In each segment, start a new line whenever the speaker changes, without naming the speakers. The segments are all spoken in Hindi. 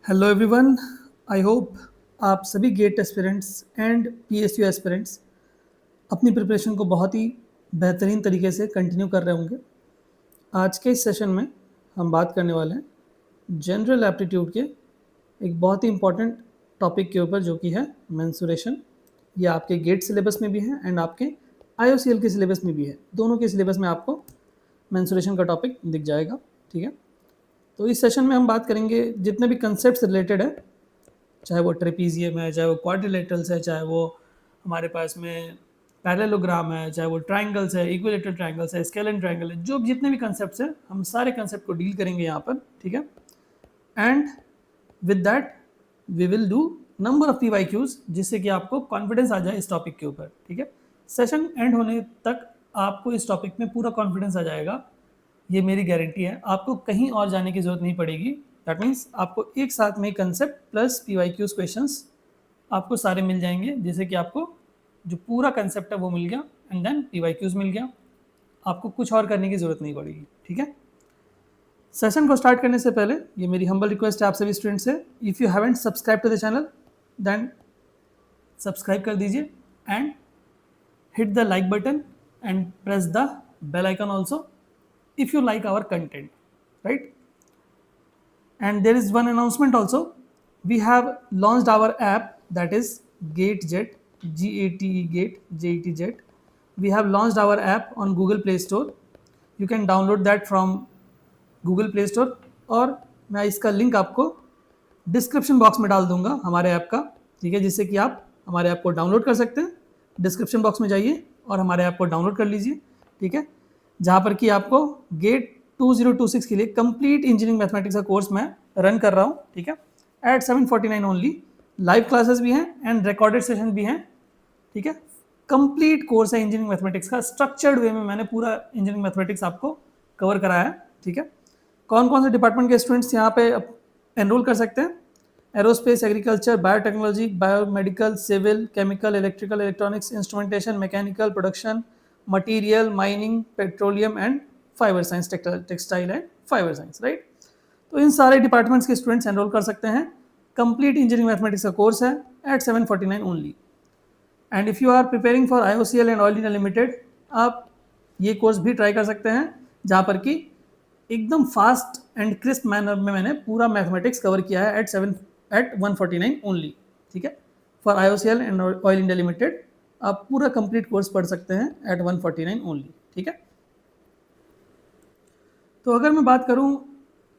Hello everyone. आई होप आप सभी GATE aspirants and PSU aspirants अपनी प्रिपरेशन को बहुत ही बेहतरीन तरीके से कंटिन्यू कर रहे होंगे। आज के इस सेशन में हम बात करने वाले हैं जनरल एप्टीट्यूड के एक बहुत ही इम्पॉर्टेंट टॉपिक के ऊपर, जो कि है मेंसुरेशन। ये आपके गेट सिलेबस में भी है एंड आपके आईओसीएल के सिलेबस में भी है। दोनों के सिलेबस में आपको मेंसुरेशन का टॉपिक दिख जाएगा। ठीक है, तो इस सेशन में हम बात करेंगे जितने भी कंसेप्ट रिलेटेड है, चाहे वो ट्रेपीजियम है, चाहे वो क्वाड्रिलेटरल्स है, चाहे वो हमारे पास में पैरेललोग्राम है, चाहे वो ट्राइंगल्स है, इक्विलेटरल ट्राइंगल्स है, स्केलन ट्राइंगल है, जो जितने भी कंसेप्ट हैं हम सारे कंसेप्ट को डील करेंगे यहाँ पर। ठीक है, and with that we will do number of PYQs, जिससे कि आपको कॉन्फिडेंस आ जाए इस टॉपिक के ऊपर। ठीक है, सेशन एंड होने तक आपको इस टॉपिक में पूरा कॉन्फिडेंस आ जाएगा, ये मेरी गारंटी है। आपको कहीं और जाने की ज़रूरत नहीं पड़ेगी। दैट मीन्स आपको एक साथ में कंसेप्ट प्लस PYQs क्वेश्चंस आपको सारे मिल जाएंगे, जैसे कि आपको जो पूरा कंसेप्ट है वो मिल गया एंड देन PYQs मिल गया। आपको कुछ और करने की ज़रूरत नहीं पड़ेगी। ठीक है, सेशन को स्टार्ट करने से पहले ये मेरी हम्बल रिक्वेस्ट है आप सभी स्टूडेंट्स से, if you haven't subscribe to the channel then subscribe कर दीजिए and hit the like button and press the bell icon also if you like our content, right? And there is one announcement also. We have launched our app, that is GateJet, GATE, we have launched our app on Google Play Store. You can download that from Google Play Store, और मैं इसका लिंक आपको डिस्क्रिप्शन बॉक्स में डाल दूंगा हमारे ऐप का। ठीक है, जिससे कि आप हमारे ऐप को डाउनलोड कर सकते हैं। डिस्क्रिप्शन बॉक्स में जाइए और हमारे ऐप को डाउनलोड कर लीजिए। ठीक है, जहाँ पर कि आपको गेट 2026 के लिए कंप्लीट इंजीनियरिंग मैथमेटिक्स का कोर्स मैं रन कर रहा हूँ। ठीक है, एट 749 ओनली। लाइव क्लासेस भी हैं एंड रिकॉर्डेड सेशन भी हैं। ठीक है, कंप्लीट कोर्स है इंजीनियरिंग मैथमेटिक्स का, स्ट्रक्चर्ड वे में मैंने पूरा इंजीनियरिंग मैथमेटिक्स आपको कवर कराया है। ठीक है, कौन कौन से डिपार्टमेंट के स्टूडेंट्स यहाँ पे एनरोल कर सकते हैं? Aerospace, agriculture, biotechnology, biomedical, civil, chemical, electrical, electronics, instrumentation, mechanical, production, material, mining, petroleum and fibre science, textile and fibre science, right? तो इन सारे डिपार्टमेंट्स के स्टूडेंट्स एनरोल कर सकते हैं। कंप्लीट इंजीनियरिंग मैथमेटिक्स का कोर्स है at 749 only. And if you are preparing for IOCL and Oil India Limited, आप ये कोर्स भी ट्राई कर सकते हैं, जहाँ पर कि एकदम फास्ट एंड क्रिस्प मैनर में मैंने पूरा मैथमेटिक्स कवर किया है एट 149 ओनली। ठीक है, for IOCL and Oil India Limited आप पूरा कंप्लीट कोर्स पढ़ सकते हैं एट 149 ओनली। ठीक है, तो अगर मैं बात करूं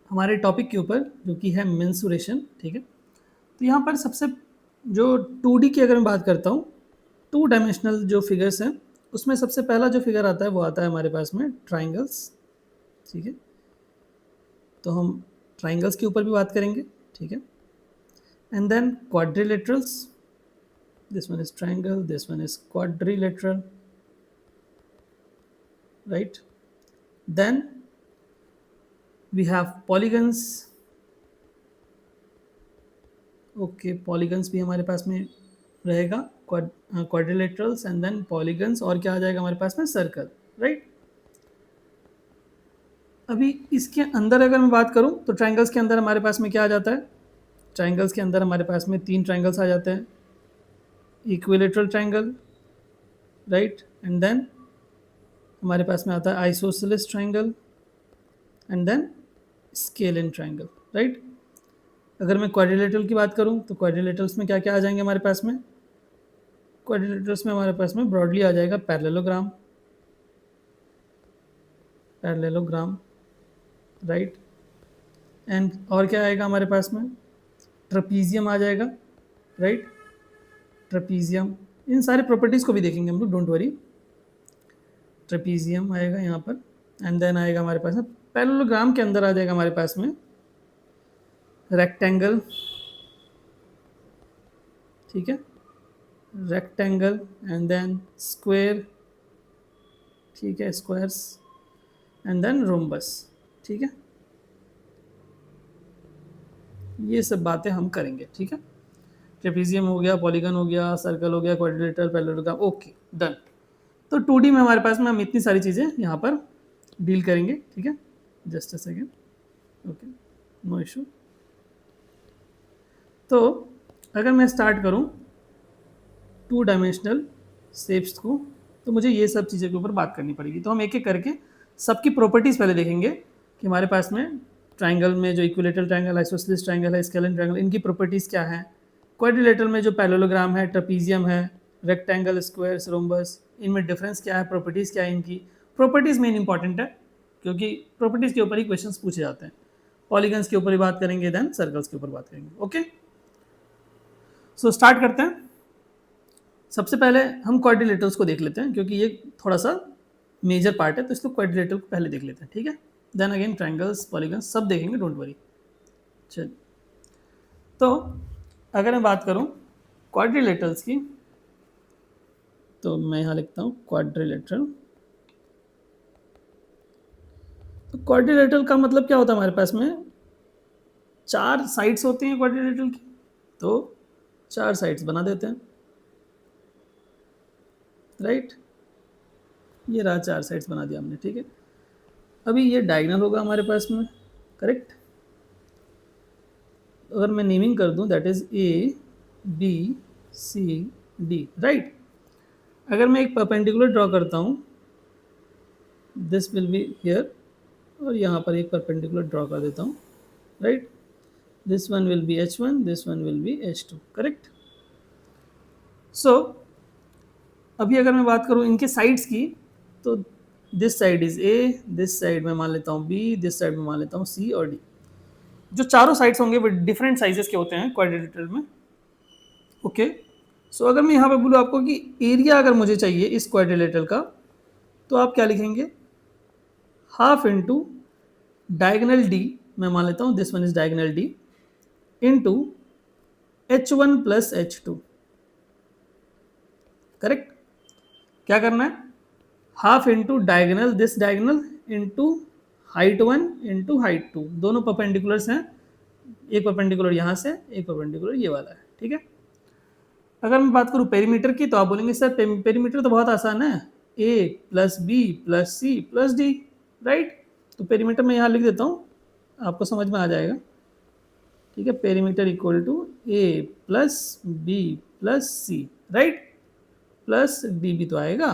हमारे टॉपिक के ऊपर, जो कि है मेंसुरेशन। ठीक है, तो यहाँ पर सबसे जो 2D की अगर मैं बात करता हूँ, 2 डायमेंशनल जो फिगर्स हैं, उसमें सबसे पहला जो फिगर आता है वो आता है हमारे पास में ट्राइंगल्स। ठीक है, तो हम ट्राइंगल्स के ऊपर भी बात करेंगे। ठीक है, and then quadrilaterals, this one is triangle, this one is quadrilateral, right? Then we have polygons. Okay, polygons भी हमारे पास में रहेगा, quadrilaterals and then polygons, और क्या आ जाएगा हमारे पास में? Circle, right? अभी इसके अंदर अगर मैं बात करूं तो ट्राइंगल्स के अंदर हमारे पास में क्या आ जाता है? ट्राइंगल्स के अंदर हमारे पास में 3 ट्राइंगल्स आ जाते हैं। Equilateral triangle, right, and then हमारे पास में आता है isosceles triangle and then scalene triangle, right? अगर मैं क्वाड्रिलेटरल की बात करूं तो क्वाड्रिलेटरल्स में क्या क्या आ जाएंगे हमारे पास में? क्वाड्रिलेटरल्स में हमारे पास में ब्रॉडली आ जाएगा पैरेललोग्राम, राइट, एंड और क्या आएगा हमारे पास में? ट्रपीजियम आ जाएगा, राइट? ट्रपीजियम, इन सारे प्रॉपर्टीज़ को भी देखेंगे हम लोग, डोंट वरी। ट्रपीजियम आएगा यहाँ पर एंड देन आएगा हमारे पास में पैरेललोग्राम के अंदर आ जाएगा हमारे पास में रेक्टेंगल। ठीक है, रेक्टेंगल एंड देन स्क्वायर। ठीक है, स्क्वायर्स एंड देन रोम्बस। ठीक है, ये सब बातें हम करेंगे। ठीक है, ट्रेपीजियम हो गया, पॉलीगन हो गया, सर्कल हो गया, क्वाड्रिलेटरल, पैरेललोग्राम, ओके डन। तो 2D में हमारे पास में हम इतनी सारी चीज़ें यहाँ पर डील करेंगे। ठीक है, just a second, okay, no issue. तो अगर मैं स्टार्ट करूं 2 डायमेंशनल शेप्स को, तो मुझे ये सब चीज़ों के ऊपर बात करनी पड़ेगी। तो हम एक एक करके सबकी प्रॉपर्टीज़ पहले देखेंगे कि हमारे पास में ट्राइंगल में जो इक्विलेटरल ट्राइंगल, आइसोसेलेस ट्राइंगल है, स्केलिन ट्राइंगल, इनकी प्रॉपर्टीज़ क्या है। क्वाड्रिलेटरल में जो पैरेललोग्राम है, ट्रेपीजियम है, रेक्टेंगल, स्क्वायर्स, रोम्बस, इनमें डिफरेंस क्या है, प्रॉपर्टीज़ क्या है इनकी। प्रॉपर्टीज़ मेन इंपॉर्टेंट है क्योंकि प्रॉपर्टीज़ के ऊपर ही क्वेश्चंस पूछे जाते हैं। पॉलीगन्स के ऊपर ही बात करेंगे, देन सर्कल्स के ऊपर बात करेंगे। ओके, सो स्टार्ट करते हैं। सबसे पहले हम क्वाड्रिलेटरल्स को देख लेते हैं क्योंकि ये थोड़ा सा मेजर पार्ट है, तो इसको क्वाड्रिलेटरल को पहले देख लेते हैं, ठीक है। देन अगेन ट्राइंगल्स, पॉलीगन्स सब देखेंगे, डोंट वरी। चलिए, तो अगर मैं बात करूं क्वाड्रिलेटरल्स की, तो मैं यहाँ लिखता हूँ क्वाड्रिलेटरल। तो क्वाड्रिलेटरल का मतलब क्या होता है, हमारे पास में 4 साइड्स होती हैं क्वाड्रिलेटरल की, तो 4 साइड्स बना देते हैं, राइट। ये रहा 4 साइड्स बना दिया हमने, ठीक है। अभी ये डायगोनल होगा हमारे पास में, करेक्ट। अगर मैं नेमिंग कर दूं, that is A B C D, right. अगर मैं एक परपेंडिकुलर ड्रॉ करता हूं, दिस विल बी हियर, और यहाँ पर एक परपेंडिकुलर ड्रॉ कर देता हूँ, right. This one will be H1, this one will be H2, correct. So अभी अगर मैं बात करूँ इनके साइड्स की, तो this side is A, this side में मान लेता हूँ बी, दिस साइड में मान लेता हूँ सी और डी। जो चारों साइड्स होंगे वो डिफरेंट साइजेस के होते हैं क्वाड्रिलेटरल में, ओके। सो अगर मैं यहाँ पे बोलूँ आपको कि एरिया अगर मुझे चाहिए इस क्वाड्रिलेटरल का, तो आप क्या लिखेंगे, हाफ इंटू डायगनल डी, मैं मान लेता हूँ this one is diagonal D, into H1 plus H2, correct. क्या करना है, half into diagonal, this diagonal, into height 1 into height 2, दोनों परपेंडिकुलर्स हैं, एक परपेंडिकुलर यहाँ से, एक परपेंडिकुलर ये वाला है, ठीक है। अगर मैं बात करूँ पेरीमीटर की, तो आप बोलेंगे सर पेरीमीटर तो बहुत आसान है, A plus B plus C plus D, right. तो पेरीमीटर मैं यहाँ लिख देता हूँ, आपको समझ में आ जाएगा, ठीक है। Perimeter equal to A plus B plus C, right, plus D भी तो आएगा,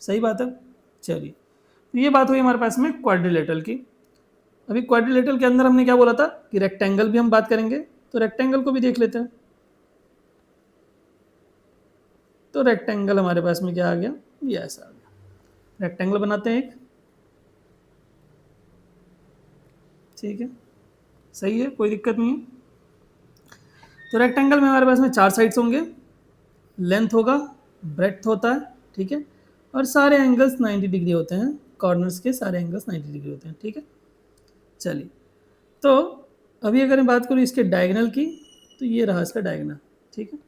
सही बात है। चलिए, तो ये बात हुई हमारे पास में क्वाड्रिलेटरल की। अभी क्वाड्रिलेटरल के अंदर हमने क्या बोला था कि रेक्टेंगल भी हम बात करेंगे, तो रेक्टेंगल को भी देख लेते हैं। तो रेक्टेंगल हमारे पास में क्या आ गया, ये ऐसा आ गया। रेक्टेंगल बनाते हैं एक, ठीक है, सही है, कोई दिक्कत नहीं है। तो रेक्टेंगल में हमारे पास में 4 साइड्स होंगे, लेंथ होगा, ब्रेड्थ होता है, ठीक है, और सारे एंगल्स 90 डिग्री होते हैं, कॉर्नर्स के सारे एंगल्स 90 डिग्री होते हैं, ठीक है। चलिए, तो अभी अगर मैं बात करूँ इसके डायगोनल की, तो ये रहा इसका डायगोनल, ठीक है।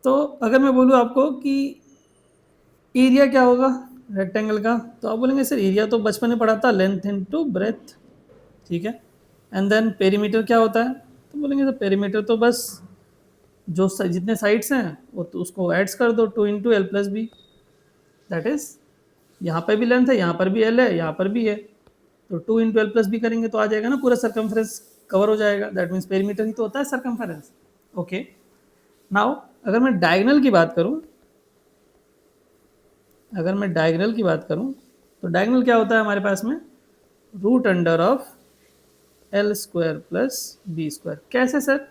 तो अगर मैं बोलूँ आपको कि एरिया क्या होगा रेक्टेंगल का, तो आप बोलेंगे सर एरिया तो बचपन में पढ़ा था, लेंथ इनटू ब्रेथ, ठीक है। एंड देन पेरीमीटर क्या होता है, तो बोलेंगे सर पेरीमीटर तो बस जो जितने साइड्स हैं वो तो उसको एड्स कर दो, 2 into L plus B, that is यहाँ पर भी लेंथ है, यहाँ पर भी एल है, यहाँ पर भी है, तो 2 इंटू एल प्लस बी करेंगे तो आ जाएगा ना, पूरा सर्कमफ्रेंस कवर हो जाएगा, दैट मीन्स पेरीमीटर ही तो होता है सर्कमफ्रेंस, ओके। नाउ अगर मैं डायगोनल की बात करूँ, अगर मैं डायगोनल की बात करूँ, तो डायगोनल क्या होता है हमारे पास में, root under of L square plus B square. कैसे सर,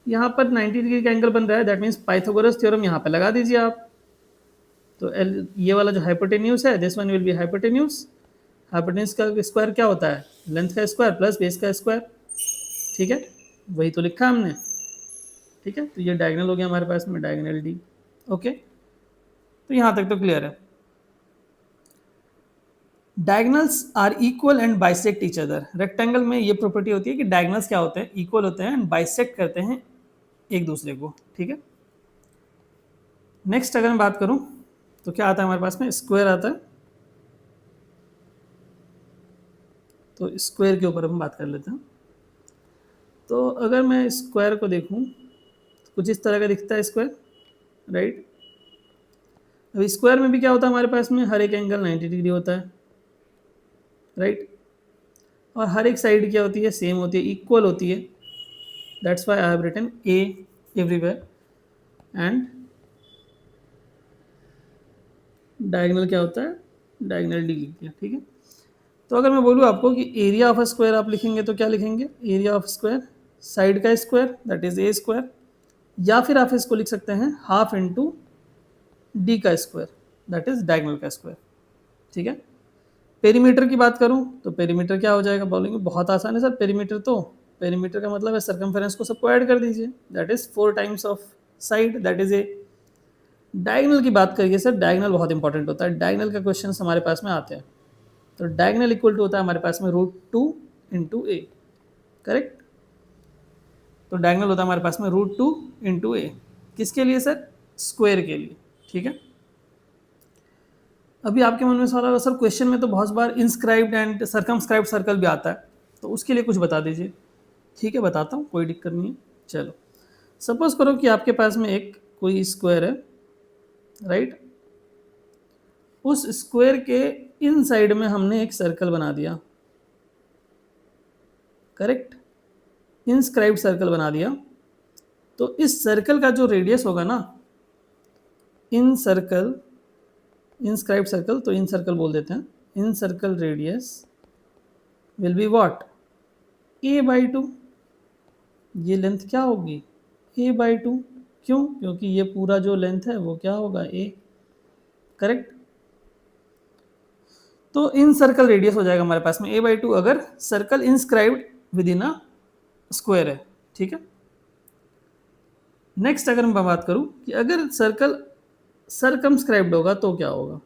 यहाँ पर 90 डिग्री का एंगल बन रहा है, दैट मीन्स पाइथागोरस थ्योरम यहाँ पे लगा दीजिए आप। तो एल, ये वाला जो हाइपोटेन्यूस है, this one will B hypotenuse. Hypotenuse का स्क्वायर क्या होता है, लेंथ का स्क्वायर प्लस बेस का स्क्वायर, ठीक है, वही तो लिखा हमने, ठीक है। तो ये डायगोनल हो गया हमारे पास में, डायगोनल डी, ओके। तो यहाँ तक तो क्लियर है। Diagonals are equal and bisect each other. Rectangle में ये प्रॉपर्टी होती है कि डायगोनल्स क्या होते हैं, इक्वल होते हैं एंड बाइसेक्ट करते हैं एक दूसरे को, ठीक है। नेक्स्ट अगर मैं बात करूं, तो क्या आता है हमारे पास में, स्क्वायर आता है। तो स्क्वायर के ऊपर हम बात कर लेते हैं। तो अगर मैं स्क्वायर को देखूं, तो कुछ इस तरह का दिखता है स्क्वायर, राइट। अब स्क्वायर में भी क्या होता है हमारे पास में, हर एक एंगल 90 डिग्री होता है, राइट। और हर एक साइड क्या होती है, सेम होती है, इक्वल होती है, that's why I have written A everywhere and diagonal क्या होता है, डायगनल डी लिख दिया, ठीक है। तो अगर मैं बोलूँ आपको कि एरिया ऑफ अ स्क्वायर आप लिखेंगे तो क्या लिखेंगे, एरिया ऑफ स्क्वायर साइड का square that is A square, या फिर आप इसको लिख सकते हैं हाफ इंटू डी का स्क्वायर दैट इज डायगनल का स्क्वायर, ठीक है। पेरीमीटर की बात करूं तो पेरीमीटर क्या हो जाएगा, बोलेंगे बहुत आसान है सर पेरीमीटर, तो पेरीमीटर का मतलब है सर्कमफेरेंस को सबको ऐड कर दीजिए that is 4 times of side that is A. Diagonal की बात करिए सर, डायगनल बहुत इंपॉर्टेंट होता है, डायगनल का क्वेश्चन हमारे पास में आते हैं। तो डायगनल इक्वल टू होता है हमारे पास में √2 इंटू ए, करेक्ट। तो डायगनल होता है हमारे पास में √2 इंटू ए, किसके लिए सर, स्क्वायर के लिए, ठीक है। अभी आपके मन में सवाल होगा सर क्वेश्चन में तो बहुत बार इंस्क्राइब्ड एंड सर्कमस्क्राइब्ड सर्कल भी आता है, तो उसके लिए कुछ बता दीजिए। ठीक है बताता हूँ, कोई दिक्कत नहीं है। चलो सपोज करो कि आपके पास में एक कोई स्क्वायर है, राइट। उस स्क्वायर के इन साइड में हमने एक सर्कल बना दिया, करेक्ट, इंस्क्राइब्ड सर्कल बना दिया। तो इस सर्कल का जो रेडियस होगा ना, इन सर्कल, इंस्क्राइब्ड सर्कल, तो इन सर्कल बोल देते हैं, incircle radius will be what, a/2। ये लेंथ क्या होगी, a/2। क्यों, क्योंकि ये पूरा जो लेंथ है वो क्या होगा, a, करेक्ट। तो इन सर्कल रेडियस हो जाएगा हमारे पास में a/2 अगर circle inscribed with in a square है, ठीक है। नेक्स्ट अगर मैं बात करूं कि अगर सर्कल सर्कमस्क्राइब्ड होगा तो क्या होगा,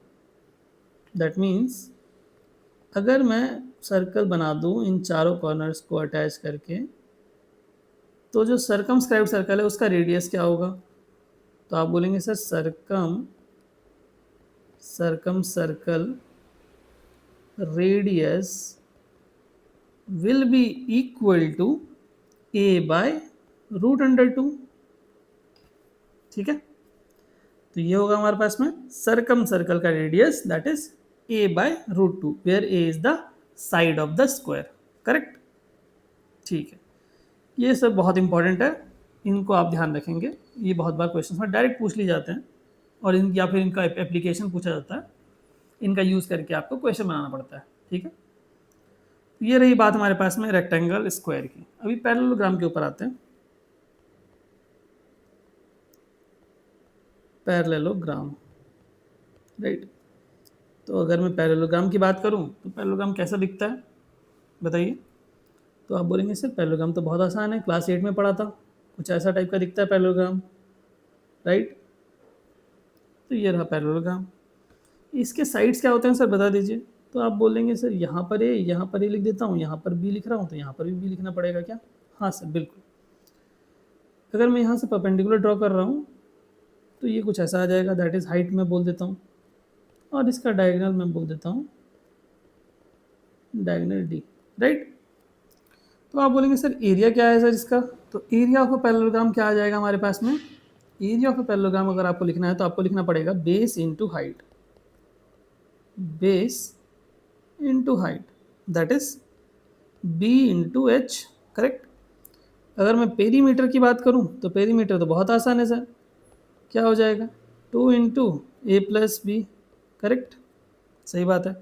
दैट मीन्स अगर मैं सर्कल बना दूं इन चारों कॉर्नर्स को अटैच करके, तो जो सर्कमस्क्राइब्ड सर्कल है उसका रेडियस क्या होगा। तो आप बोलेंगे sir circumcircle radius will be equal to a/√2, ठीक है। तो ये होगा हमारे पास में सर्कम सर्कल का radius that is a/√2 where a is the side of the square, correct, ठीक है। ये सब बहुत इंपॉर्टेंट है, इनको आप ध्यान रखेंगे, ये बहुत बार क्वेश्चन में डायरेक्ट पूछ ली जाते हैं, और इन या फिर इनका एप्लीकेशन पूछा जाता है, इनका यूज़ करके आपको क्वेश्चन बनाना पड़ता है, ठीक है। तो ये रही बात हमारे पास में रेक्टेंगल स्क्वायर की। अभी पैरेललोग्राम के ऊपर आते हैं। Parallelogram, right. तो अगर मैं पैरेललोग्राम की बात करूं तो पैरेललोग्राम कैसा दिखता है बताइए। तो आप बोलेंगे सर पैरेललोग्राम तो बहुत आसान है, क्लास 8 में पढ़ा था, कुछ ऐसा टाइप का दिखता है पैरेललोग्राम, राइट। तो ये रहा पैरेललोग्राम। इसके साइड्स क्या होते हैं सर बता दीजिए। तो आप बोलेंगे सर यहाँ पर ए, यहाँ पर ए लिख देता हूँ, यहाँ पर बी लिख रहा हूँ, तो यहाँ पर भी बी लिखना पड़ेगा क्या। हाँ सर बिल्कुल। अगर मैं यहाँ से परपेंडिकुलर ड्रॉ कर रहा हूँ तो ये कुछ ऐसा आ जाएगा, दैट इज़ हाइट में बोल देता हूँ, और इसका डायगोनल मैं बोल देता हूँ डायगोनल डी, राइट। तो आप बोलेंगे सर एरिया क्या है सर इसका। तो एरिया ऑफ अ पैरेललोग्राम क्या आ जाएगा हमारे पास में, एरिया ऑफ अ पैरेललोग्राम अगर आपको लिखना है तो आपको लिखना पड़ेगा base into height, base into height that is B into H, correct. अगर मैं पेरीमीटर की बात करूं तो पेरीमीटर तो बहुत आसान है सर, क्या हो जाएगा 2 इंटू a+b, करेक्ट, सही बात है।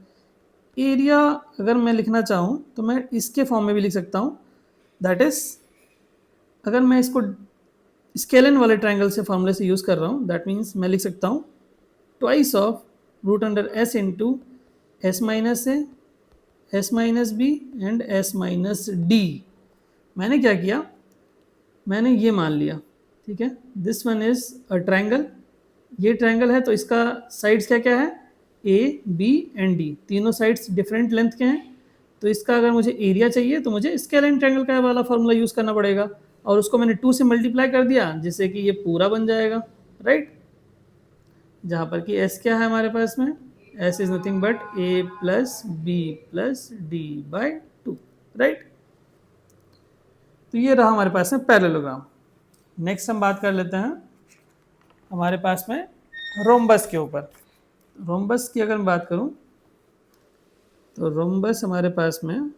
एरिया अगर मैं लिखना चाहूँ तो मैं इसके फॉर्म में भी लिख सकता हूँ, दैट इज अगर मैं इसको स्केलन वाले ट्रायंगल से फॉर्मूले से यूज़ कर रहा हूँ, दैट मीन्स मैं लिख सकता हूँ twice of √s into s-a, s-b and s-d। मैंने क्या किया, मैंने ये मान लिया, ठीक है, this one is a triangle, ये ट्रायंगल है तो इसका साइड्स क्या क्या है, ए बी एंड डी, तीनों साइड्स डिफरेंट लेंथ के हैं। तो इसका अगर मुझे एरिया चाहिए तो मुझे स्केलर ट्रायंगल का वाला फॉर्मूला यूज़ करना पड़ेगा, और उसको मैंने 2 से मल्टीप्लाई कर दिया जिससे कि ये पूरा बन जाएगा, राइट। जहाँ पर कि एस क्या है हमारे पास में, S is nothing but a+b+d/2, right. तो ये रहा हमारे पास में पैरेललोग्राम। नेक्स्ट हम बात कर लेते हैं हमारे पास में रोम्बस के ऊपर। रोम्बस की अगर मैं बात करूं तो रोम्बस हमारे पास में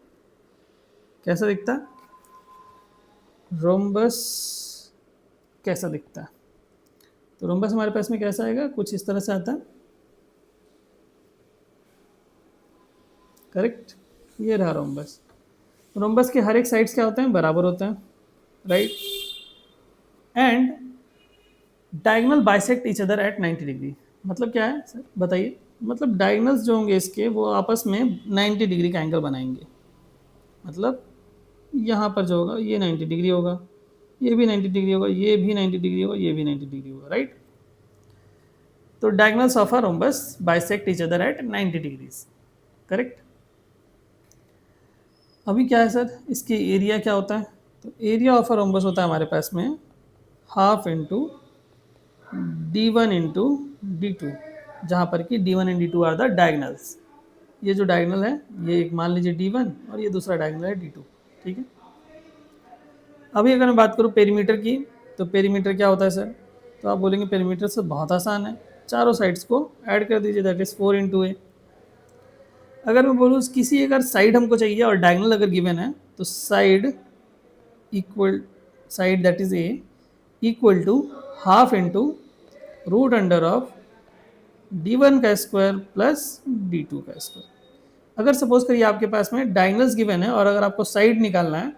कैसा दिखता है, रोम्बस कैसा दिखता है? तो रोम्बस हमारे पास में कैसा आएगा, कुछ इस तरह से आता है, करेक्ट। ये रहा रोम्बस। रोम्बस के हर एक साइड्स क्या होते हैं, बराबर होते हैं, right, and diagonal bisect each other at 90 degree. मतलब क्या है सर, बताइए। मतलब डायगोनल्स जो होंगे इसके, वो आपस में 90 डिग्री का एंगल बनाएंगे। मतलब यहाँ पर जो होगा ये 90 डिग्री होगा, ये भी 90 डिग्री होगा, ये भी 90 डिग्री होगा, ये भी 90 डिग्री होगा, राइट। तो diagonals of a rhombus bisect each other at 90 degrees, correct. अभी क्या है सर, इसके एरिया क्या होता है? तो एरिया ऑफ अ रोम्बस होता है हमारे पास में half into d1 into d2, जहाँ पर कि d1 and d2 are the diagonals. ये जो डायगनल है ये एक मान लीजिए d1 और ये दूसरा डायगनल है d2, ठीक है। अभी अगर मैं बात करूँ पेरीमीटर की, तो पेरीमीटर क्या होता है सर? तो आप बोलेंगे पेरीमीटर से बहुत आसान है, चारों साइड्स को ऐड कर दीजिए, दैट इज 4 इंटू ए। अगर मैं बोलूँ किसी अगर साइड हमको चाहिए और डायगनल अगर गिवन है, तो side equal, side that is A equal to half into root under of d1 का स्क्वायर प्लस d2 का स्क्वायर। अगर सपोज करिए आपके पास में डायगनल्स गिवन है और अगर आपको साइड निकालना है,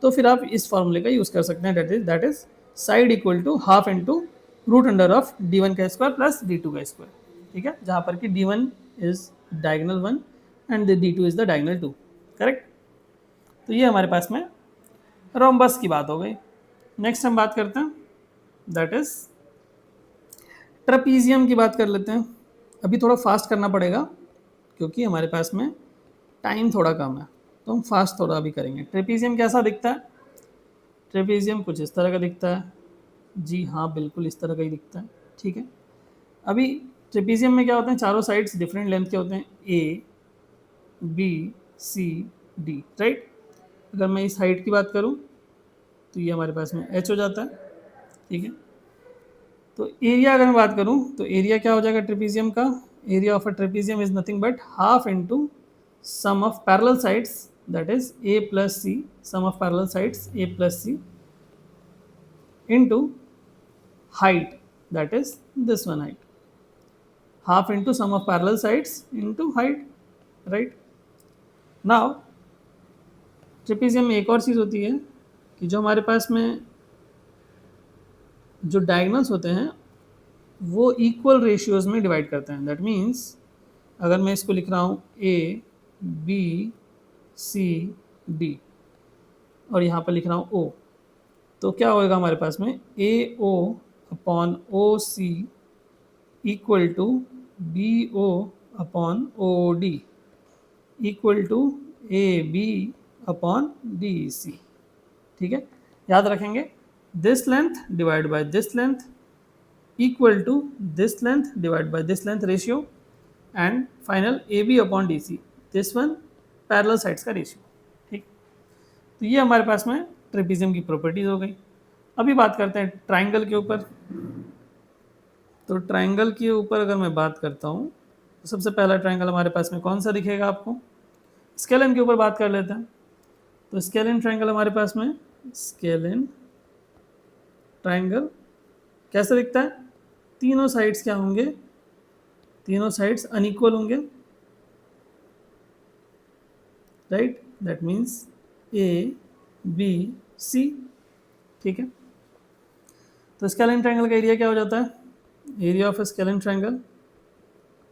तो फिर आप इस फॉर्मूले का यूज़ कर सकते हैं, that is side equal to half into root under of d1 का स्क्वायर प्लस d2 का स्क्वायर, ठीक है, जहाँ पर कि d1 is diagonal 1 and d2 is the diagonal 2, correct. तो ये हमारे पास में रोम्बस की बात हो गई। नेक्स्ट हम बात करते हैं, दैट इज ट्रपीजियम की बात कर लेते हैं। अभी थोड़ा फास्ट करना पड़ेगा क्योंकि हमारे पास में टाइम थोड़ा कम है, तो हम फास्ट थोड़ा अभी करेंगे। ट्रेपीजियम कैसा दिखता है? ट्रेपीजियम कुछ इस तरह का दिखता है, जी हाँ बिल्कुल इस तरह का ही दिखता है, ठीक है। अभी ट्रेपीजियम में क्या होते हैं, चारों साइड्स डिफरेंट लेंथ के होते हैं, A B C D, right. अगर मैं इस हाइट की बात करूँ तो ये हमारे पास में एच हो जाता है, ठीक है। तो एरिया अगर मैं बात करूँ तो एरिया क्या हो जाएगा ट्रेपीजियम का? Area of a trapezium is nothing but half into sum of parallel sides, that is a plus c, sum of parallel sides a plus c into height, that is this one height, half into sum of parallel sides into height, right। now trapezium में एक और चीज़ होती है कि जो हमारे पास में जो डायगनल्स होते हैं वो इक्वल रेशियोज में डिवाइड करते हैं। दैट मीन्स अगर मैं इसको लिख रहा हूँ ए बी सी डी और यहाँ पर लिख रहा हूँ ओ, तो क्या होएगा हमारे पास में A O upon O C equal to B O upon O D equal to A B upon D C, ठीक है। याद रखेंगे this length divide by this length equal to this length divide by this length ratio and final A B upon D C, this one parallel sides का रेशियो, ठीक। तो ये हमारे पास में ट्रेपीजियम की प्रॉपर्टीज हो गई। अभी बात करते हैं ट्राइंगल के ऊपर। तो ट्राइंगल के ऊपर अगर मैं बात करता हूँ तो सबसे पहला ट्राइंगल हमारे पास में कौन सा दिखेगा आपको? स्केलन के ऊपर बात कर लेते हैं। तो स्केलन ट्राइंगल हमारे पास में, स्केलन ट्राइंगल कैसा दिखता है? तीनों साइड्स क्या होंगे? तीनों साइड्स अनइक्वल होंगे, right. That means A B C, ठीक है। तो स्केलन ट्राइंगल का एरिया क्या हो जाता है? Area of scalene triangle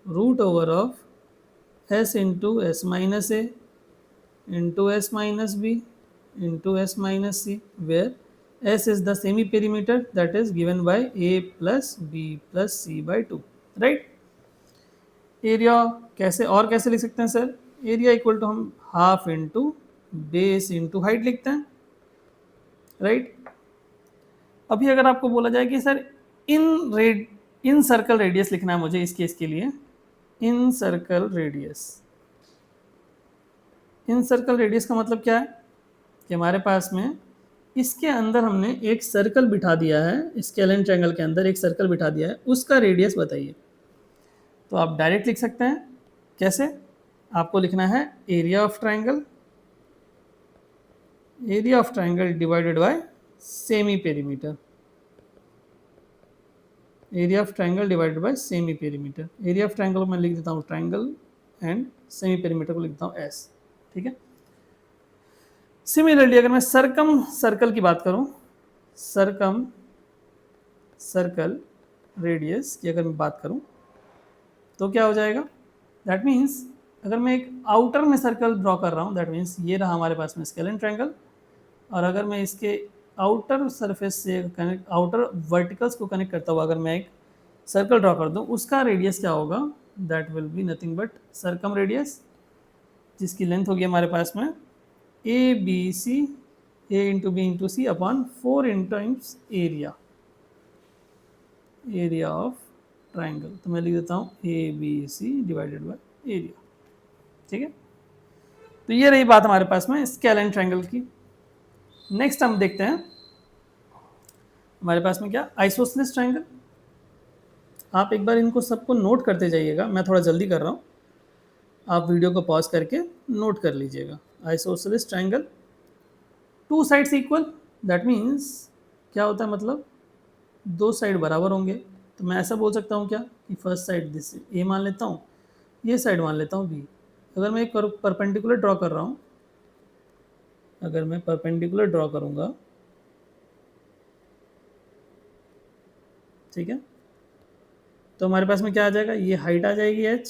root over of S into S minus A into S minus B into S minus C, where S is the semi perimeter that is given by A plus B plus C by 2, right. Area कैसे और कैसे लिख सकते हैं सर? एरिया इक्वल टू हम half into base into height लिखते हैं, राइट। अभी अगर आपको बोला जाए कि सर इन सर्कल रेडियस लिखना है मुझे इस केस के लिए, इन सर्कल रेडियस, इन सर्कल रेडियस का मतलब क्या है कि हमारे पास में इसके अंदर हमने एक सर्कल बिठा दिया है, स्केलन ट्रायंगल के अंदर एक सर्कल बिठा दिया है, उसका रेडियस बताइए। तो आप डायरेक्ट लिख सकते हैं, कैसे? आपको लिखना है area of triangle, area of triangle divided by semi perimeter, area of triangle divided by semi perimeter. Area of triangle मैं लिख देता हूँ ट्रायंगल एंड सेमी पेरीमीटर को लिख देता हूँ एस। ठीक है। सिमिलरली अगर मैं सरकम सर्कल की बात करूं, सरकम सर्कल रेडियस की अगर मैं बात करूं तो क्या हो जाएगा, दैट मीन्स अगर मैं एक आउटर में सर्कल ड्रॉ कर रहा हूं, दैट मीन्स ये रहा हमारे पास में स्केलेन ट्रायंगल, और अगर मैं इसके आउटर सरफेस से कनेक्ट, आउटर वर्टिकल्स को कनेक्ट करता हुआ अगर मैं एक सर्कल ड्रॉ कर दूं, उसका रेडियस क्या होगा, that will be nothing but circumradius, जिसकी लेंथ होगी हमारे पास में A B C, A into B into C upon 4 in times area, area of triangle. तो मैं लिख देता हूँ A B C divided by area. ठीक है। तो ये रही बात हमारे पास में स्केलेन ट्राइंगल की। नेक्स्ट हम देखते हैं हमारे पास में क्या, आइसोसेलेस ट्राइंगल। आप एक बार इनको सबको नोट करते जाइएगा, मैं थोड़ा जल्दी कर रहा हूँ, आप वीडियो को पॉज करके नोट कर लीजिएगा। Isosceles triangle, two sides equal, that means क्या होता है, मतलब दो साइड बराबर होंगे। तो मैं ऐसा बोल सकता हूँ क्या कि फर्स्ट साइड दिस ए मान लेता हूँ, ये साइड मान लेता हूँ बी। अगर मैं एक परपेंडिकुलर ड्रॉ कर रहा हूँ, अगर मैं परपेंडिकुलर ड्रॉ करूँगा, ठीक है, तो हमारे पास में क्या आ जाएगा, ये हाइट आ जाएगी h,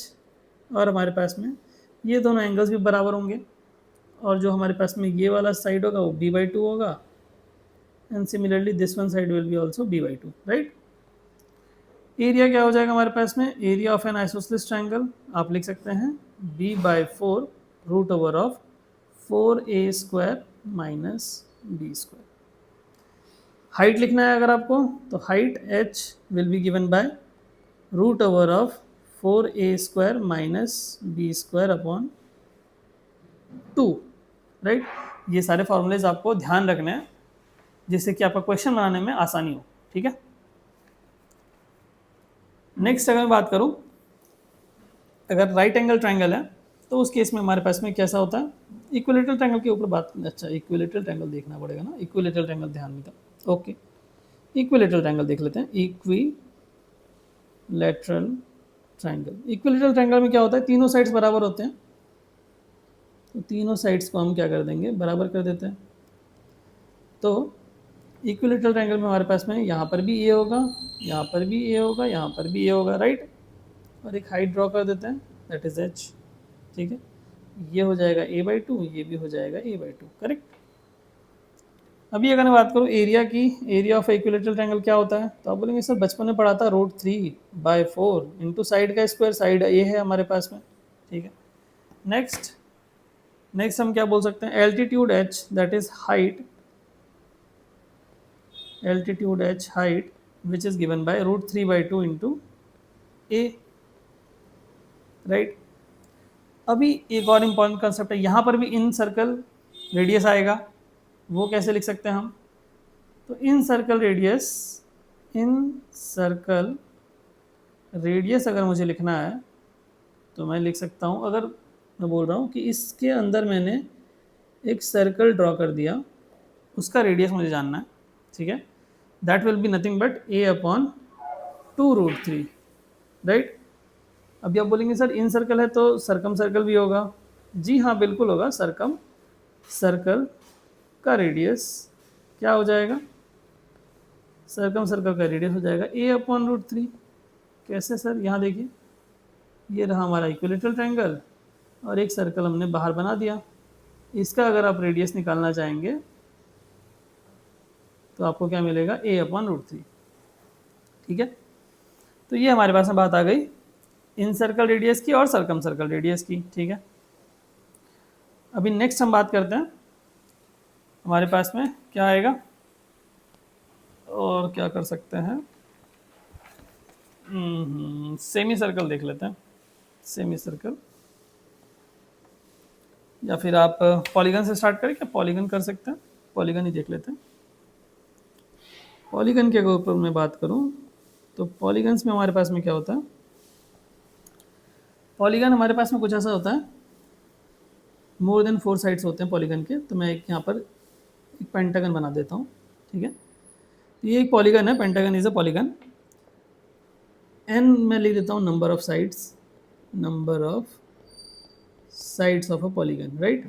और हमारे पास में ये दोनों एंगल्स भी बराबर होंगे, और जो हमारे पास में ये वाला साइड होगा वो b/2 होगा, and similarly this one side will be also b/2, right. एरिया क्या हो जाएगा हमारे पास में, area of an isosceles triangle आप लिख सकते हैं b/4 root over of 4a² minus b²। Height लिखना है अगर आपको, तो height h will be given by root over of 4a² minus b² upon 2, right. ये सारे फॉर्मूलेज आपको ध्यान रखने हैं जिससे कि आपका क्वेश्चन बनाने में आसानी हो। ठीक है। नेक्स्ट अगर मैं बात करूं, अगर राइट एंगल ट्राइंगल है तो उस केस में हमारे पास में कैसा होता है, इक्विलेटरल ट्राइंगल के ऊपर बात, अच्छा इक्विलेटरल ट्राइंगल देखना पड़ेगा ना, इक्विलेटरल ट्राइंगल ध्यान में था, ओके। इक्विलेटरल ट्राइंगल देख लेते हैं, इक्विलेटरल ट्राइंगल। इक्विलेटरल ट्राइंगल में क्या होता है, तीनों साइड्स बराबर होते हैं, तो तीनों साइड्स को हम क्या कर देंगे, बराबर कर देते हैं। तो इक्विलेटरल ट्राइंगल में हमारे पास में यहाँ पर भी ए होगा, यहाँ पर भी ए होगा, यहाँ पर भी ए होगा, राइट। और एक हाइट ड्रॉ कर देते हैं, दैट इज एच। ठीक है, ये हो जाएगा a/2, ये भी हो जाएगा a/2, करेक्ट। अभी अगर मैं बात करूँ एरिया की, एरिया ऑफ इक्विलेटरल ट्राइंगल क्या होता है, तो आप बोलेंगे सर बचपन में पढ़ा था √3/4 इंटू साइड का स्क्वायर, साइड ये है हमारे पास में। ठीक है। नेक्स्ट हम क्या बोल सकते हैं, altitude h, that is height, altitude h height which is given bye √3/2 into a, right. अभी एक और इम्पॉर्टेंट कंसेप्ट है, यहाँ पर भी इन सर्कल रेडियस आएगा, वो कैसे लिख सकते हैं हम, तो इन सर्कल रेडियस, इन सर्कल रेडियस अगर मुझे लिखना है तो मैं लिख सकता हूँ, अगर मैं बोल रहा हूँ कि इसके अंदर मैंने एक सर्कल ड्रॉ कर दिया, उसका रेडियस मुझे जानना है, ठीक है, that will be nothing but a/2√3, right. अभी आप बोलेंगे सर इन सर्कल है तो सरकम सर्कल भी होगा, जी हाँ बिल्कुल होगा, सरकम सर्कल का रेडियस क्या हो जाएगा, सर्कम सर्कल का रेडियस हो जाएगा a/√3। कैसे सर, यहाँ देखिए, ये रहा हमारा इक्विलेटरल ट्रायंगल और एक सर्कल हमने बाहर बना दिया, इसका अगर आप रेडियस निकालना चाहेंगे तो आपको क्या मिलेगा, a/√3। ठीक है। तो ये हमारे पास में बात आ गई इन सर्कल रेडियस की और सर्कम सर्कल रेडियस की। ठीक है। अभी नेक्स्ट हम बात करते हैं, हमारे पास में क्या आएगा और क्या कर सकते हैं, सेमी सर्कल देख लेते हैं, सेमी सर्कल, या फिर आप पॉलीगन से स्टार्ट करें, क्या पॉलीगन कर सकते हैं, पॉलीगन ही देख लेते हैं। पॉलीगन के ऊपर मैं बात करूं तो पॉलीगन्स में हमारे पास में क्या होता है, पॉलीगन हमारे पास में कुछ ऐसा होता है, मोर देन 4 साइड्स होते हैं पॉलीगन के। तो मैं एक यहाँ पर एक पेंटागन बना देता हूँ, ठीक है। तो ये एक पॉलीगन है, pentagon is a polygon. N मैं लिख देता हूँ number of sides, number of sides of a polygon, right.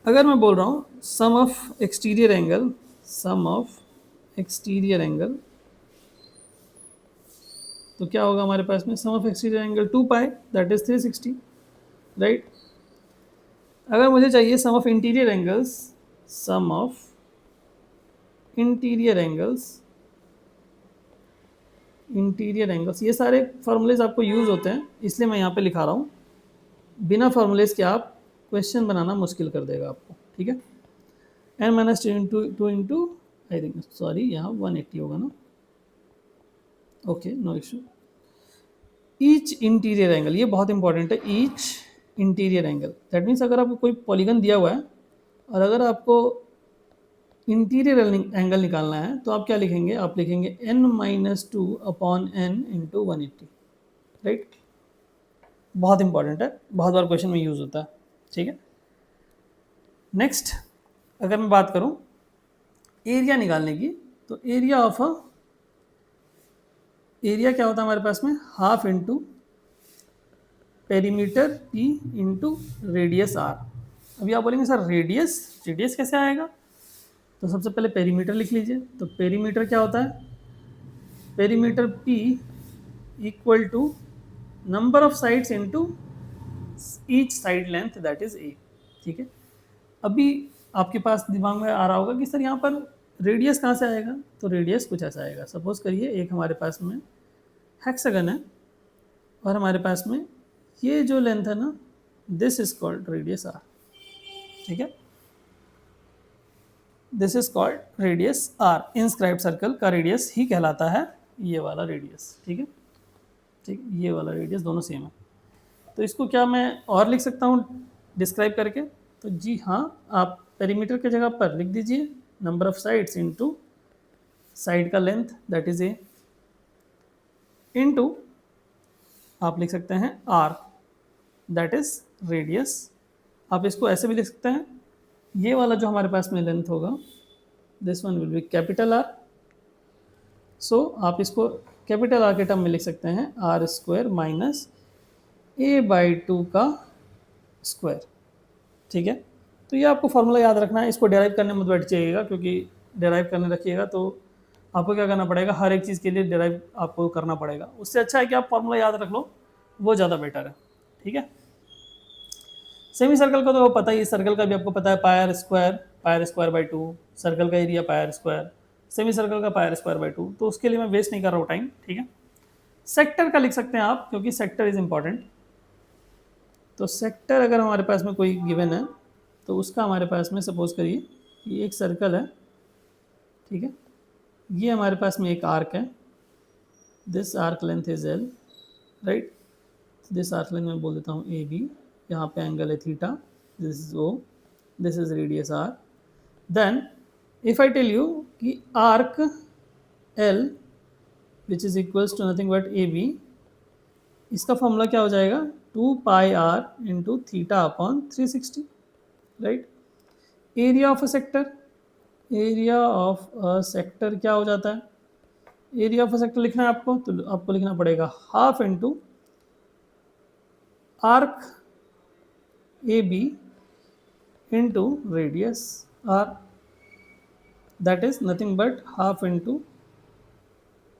अगर मैं बोल रहा हूँ sum of exterior angle, sum of exterior angle, तो क्या होगा हमारे पास में, sum of exterior angle 2 pi that is 360, right. अगर मुझे चाहिए sum of interior angles, sum of interior angles, interior angles, ये सारे फॉर्मूलेज आपको यूज होते हैं इसलिए मैं यहाँ पे लिखा रहा हूँ। बिना फॉर्मूलेज के आप क्वेश्चन बनाना मुश्किल कर देगा आपको, ठीक है। N minus two into I think, sorry यहाँ 180 होगा ना, okay no issue. Each interior angle, ये बहुत इंपॉर्टेंट है, each interior angle, that means अगर आपको कोई पॉलीगन दिया हुआ है और अगर आपको इंटीरियर एंगल निकालना है तो आप क्या लिखेंगे, आप लिखेंगे n minus two upon N into 180, right. बहुत इंपॉर्टेंट है, बहुत बार क्वेश्चन में यूज होता है, ठीक है। नेक्स्ट अगर मैं बात करूं एरिया निकालने की, तो एरिया ऑफ अ, एरिया क्या होता है हमारे पास में, half into perimeter P into radius R. अभी आप बोलेंगे सर रेडियस, रेडियस कैसे आएगा, तो सबसे पहले पेरीमीटर लिख लीजिए। तो पेरीमीटर क्या होता है, perimeter P equal to number of sides into each side length that is A, ठीक है। अभी आपके पास दिमाग में आ रहा होगा कि सर यहाँ पर रेडियस कहाँ से आएगा, तो रेडियस कुछ ऐसा आएगा। सपोज करिए एक हमारे पास में हेक्सागन है और हमारे पास में ये जो लेंथ है ना, this is called radius R, ठीक है। This is called radius R, inscribe circle का रेडियस ही कहलाता है ये वाला रेडियस, ठीक है। ठीक, ये वाला रेडियस दोनों सेम है। तो इसको क्या मैं और लिख सकता हूँ डिस्क्राइब करके, तो जी हाँ, आप पेरीमीटर के जगह पर लिख दीजिए number of sides into side का length that is A, into आप लिख सकते हैं आर दैट इज रेडियस। आप इसको ऐसे भी लिख सकते हैं, ये वाला जो हमारे पास में लेंथ होगा this one will be capital R, so आप इसको कैपिटल आर के टर्म में लिख सकते हैं R square minus A by 2 का स्क्वायर, ठीक है। तो ये आपको फॉर्मूला याद रखना है, इसको डेराइव करने मत बैठ जाइएगा क्योंकि डेराइव करने रखिएगा तो आपको क्या करना पड़ेगा, हर एक चीज़ के लिए डेराइव आपको करना पड़ेगा। उससे अच्छा है कि आप फॉर्मूला याद रख लो, वो ज़्यादा बेटर है, ठीक है। सेमी सर्कल का तो पता ही, सर्कल का भी आपको पता है पायर स्क्वायर बाई 2, सर्कल का area pier square, semi circle का पायर स्क्वायर बाई 2, तो उसके लिए मैं वेस्ट नहीं कर रहा हूँ टाइम, ठीक है। सेक्टर का लिख सकते हैं आप क्योंकि सेक्टर इज इंपॉर्टेंट। तो सेक्टर अगर हमारे पास में कोई गिवन है तो उसका हमारे पास में सपोज करिए कि एक सर्कल है, ठीक है। ये हमारे पास में एक आर्क है, this arc length is L, right. This arc length मैं बोल देता हूँ ए बी, यहाँ पे एंगल है theta, this is O, this is radius R. Then if I tell you कि arc L which is equals to nothing but A B, इसका फॉर्मूला क्या हो जाएगा, 2 pi R into theta upon 360, right. Area of a sector, area of a sector क्या हो जाता है, एरिया ऑफ अ सेक्टर लिखना है आपको तो आपको लिखना पड़ेगा half into arc A B into radius R, that is nothing but half into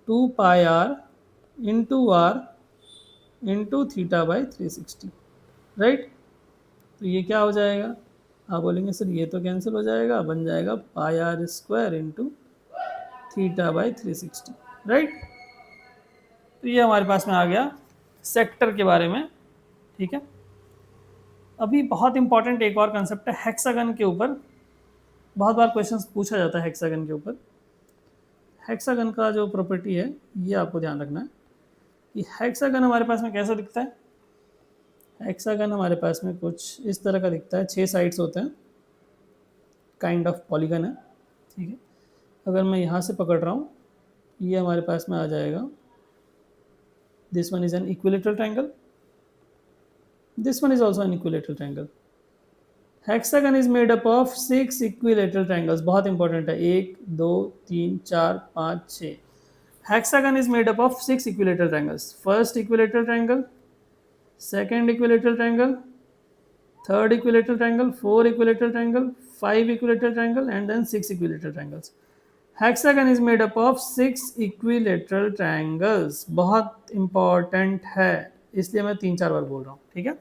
2 pi R into R into theta by 360, right. तो ये क्या हो जाएगा, आप बोलेंगे सर ये तो कैंसिल हो जाएगा, बन जाएगा pi R square into theta by 360, right. तो ये हमारे पास में आ गया सेक्टर के बारे में, ठीक है। अभी बहुत इंपॉर्टेंट एक और कंसेप्ट है हेक्सागन के ऊपर, बहुत बार क्वेश्चंस पूछा जाता है हेक्सागन के ऊपर। हेक्सागन का जो प्रॉपर्टी है ये आपको ध्यान रखना है कि हेक्सागन हमारे पास में कैसा दिखता है। हेक्सागन हमारे पास में कुछ इस तरह का दिखता है, 6 साइड्स होते हैं, काइंड ऑफ पॉलीगन है, ठीक है। अगर मैं यहाँ से पकड़ रहा हूँ ये हमारे पास में आ जाएगा, this one is an equilateral triangle, this one is also an equilateral triangle. Hexagon is made up of 6 equilateral triangles, बहुत इंपॉर्टेंट है, 1 2 3 4 5 6। Hexagon is made up of 6 equilateral triangles, first equilateral triangle, second equilateral triangle, third equilateral triangle, 4 equilateral triangle, 5 equilateral triangle, and then 6 equilateral triangles. Hexagon is made up of 6 equilateral triangles. बहुत इंपॉर्टेंट है, इसलिए मैं 3-4 बार बोल रहा हूँ, ठीक है।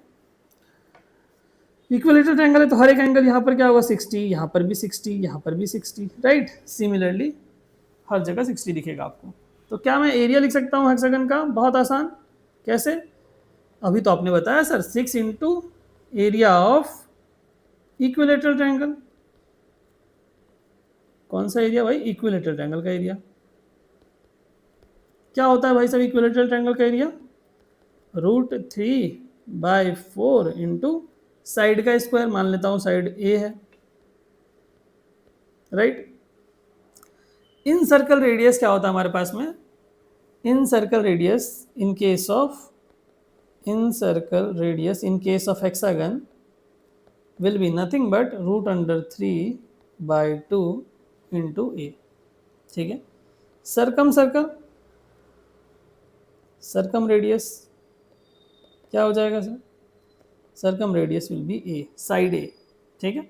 इक्विलेटरल ट्रायंगल है तो हर एक एंगल यहाँ पर क्या होगा 60, यहाँ पर भी 60, यहाँ पर भी 60, राइट। सिमिलरली हर जगह 60 दिखेगा आपको। तो क्या मैं एरिया लिख सकता हूँ हेक्सागन का? बहुत आसान। कैसे? अभी तो आपने बताया sir 6 into area of equilateral triangle. कौन सा एरिया भाई? इक्विलेटरल ट्रायंगल का एरिया। क्या होता है भाई साहब इक्विलेटरल ट्रायंगल का एरिया? √3/4 इंटू साइड का स्क्वायर, मान लेता हूं साइड ए है, राइट। इन सर्कल रेडियस क्या होता है हमारे पास में? Incircle radius in case of hexagon will be nothing but √3/2 into a, ठीक है। सरकम रेडियस क्या हो जाएगा sir? Circumradius will be A, side A, ठीक है।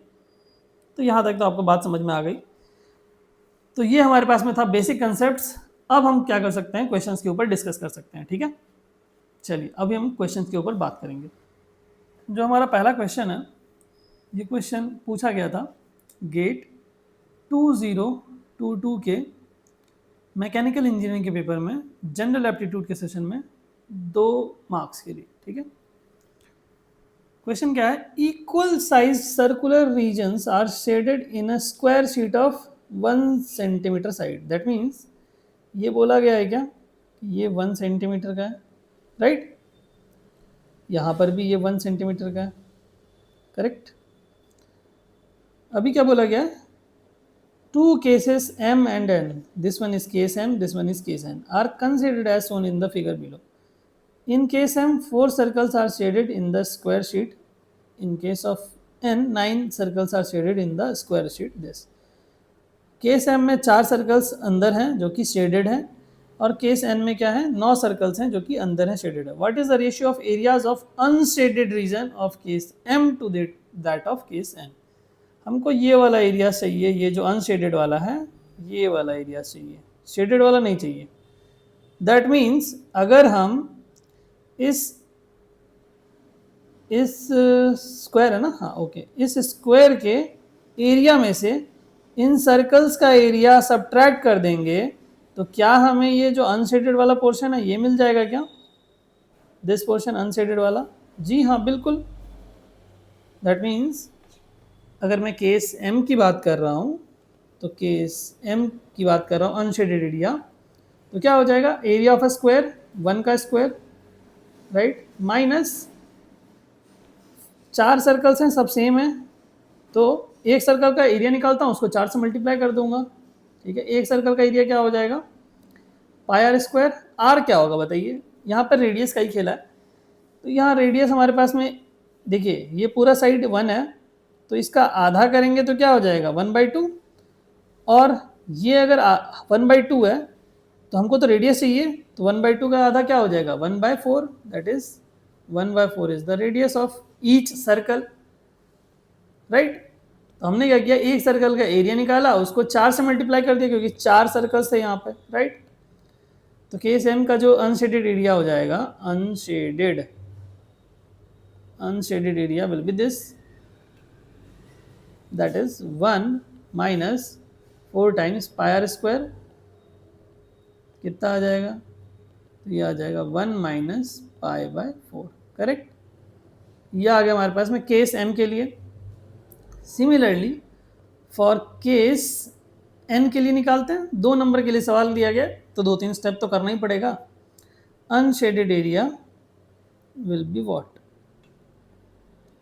तो यहाँ तक तो आपको बात समझ में आ गई। तो ये हमारे पास में था बेसिक कंसेप्ट्स। अब हम क्या कर सकते हैं? क्वेश्चंस के ऊपर डिस्कस कर सकते हैं, ठीक है। चलिए अभी हम क्वेश्चंस के ऊपर बात करेंगे। जो हमारा पहला क्वेश्चन है, ये क्वेश्चन पूछा गया था गेट 2022 के मैकेनिकल इंजीनियरिंग के पेपर में, जनरल एप्टीट्यूड के सेशन में, 2 मार्क्स के लिए, ठीक है। क्वेश्चन क्या है? Equal size circular regions are shaded in a square sheet of 1 centimetre side. That means ये बोला गया है क्या? ये 1 सेंटीमीटर का है, राइट। यहाँ पर भी ये 1 सेंटीमीटर का है, करेक्ट। अभी क्या बोला गया? 2 cases m and n, this one is case m, this one is case n, are considered as shown in the figure below. In case m, 4 circles are shaded in the square sheet. In case of n, 9 circles are shaded in the square sheet. This case m में 4 सर्कल्स अंदर हैं जो कि शेडेड हैं, और केस n में क्या है? 9 सर्कल्स हैं जो कि अंदर हैं, शेडेड है। What is the ratio of areas of unshaded region of case m to that of case n? हमको ये वाला एरिया चाहिए, ये जो अनशेडेड वाला है, ये वाला एरिया चाहिए, शेडेड वाला नहीं चाहिए। दैट मीन्स अगर हम इस स्क्वायर है ना, हाँ ओके, इस स्क्वायर के एरिया में से इन सर्कल्स का एरिया सब्ट्रैक्ट कर देंगे तो क्या हमें ये जो अनशेडेड वाला पोर्शन है ये मिल जाएगा क्या? दिस पोर्शन अनशेडेड वाला, जी हाँ बिल्कुल। दैट मीन्स अगर मैं केस m की बात कर रहा हूँ, तो केस m की बात कर रहा हूँ अनशेडेड एरिया, तो क्या हो जाएगा? एरिया ऑफ अ स्क्वायर 1 का स्क्वायर, राइट, माइनस 4 सर्कल्स हैं, सब सेम है, तो एक सर्कल का एरिया निकालता हूँ, उसको 4 से मल्टीप्लाई कर दूंगा, ठीक है। एक सर्कल का एरिया क्या हो जाएगा? πr²। r क्या होगा बताइए? यहाँ पर रेडियस का ही खेला है, तो यहाँ रेडियस हमारे पास में देखिए ये पूरा साइड 1 है, तो इसका आधा करेंगे तो क्या हो जाएगा? 1/2, और ये अगर 1/2 है तो हमको तो रेडियस चाहिए, तो 1/2 का आधा क्या हो जाएगा? 1/4, that is 1/4 is the radius of each circle, right. तो हमने क्या किया? एक सर्कल का एरिया निकाला, उसको 4 से मल्टीप्लाई कर दिया क्योंकि 4 सर्कल्स थे यहाँ पे, राइट। तो केस m का जो अनशेडेड एरिया हो जाएगा, unshielded area will be this, that is 1 minus 4 times πr², कितना आ जाएगा? तो ये आ जाएगा 1 minus π/4, करेक्ट। ये आ गया हमारे पास में केस m के लिए। सिमिलरली फॉर केस n के लिए निकालते हैं। 2 नंबर के लिए सवाल दिया गया तो 2-3 स्टेप तो करना ही पड़ेगा। Unshielded area will be what?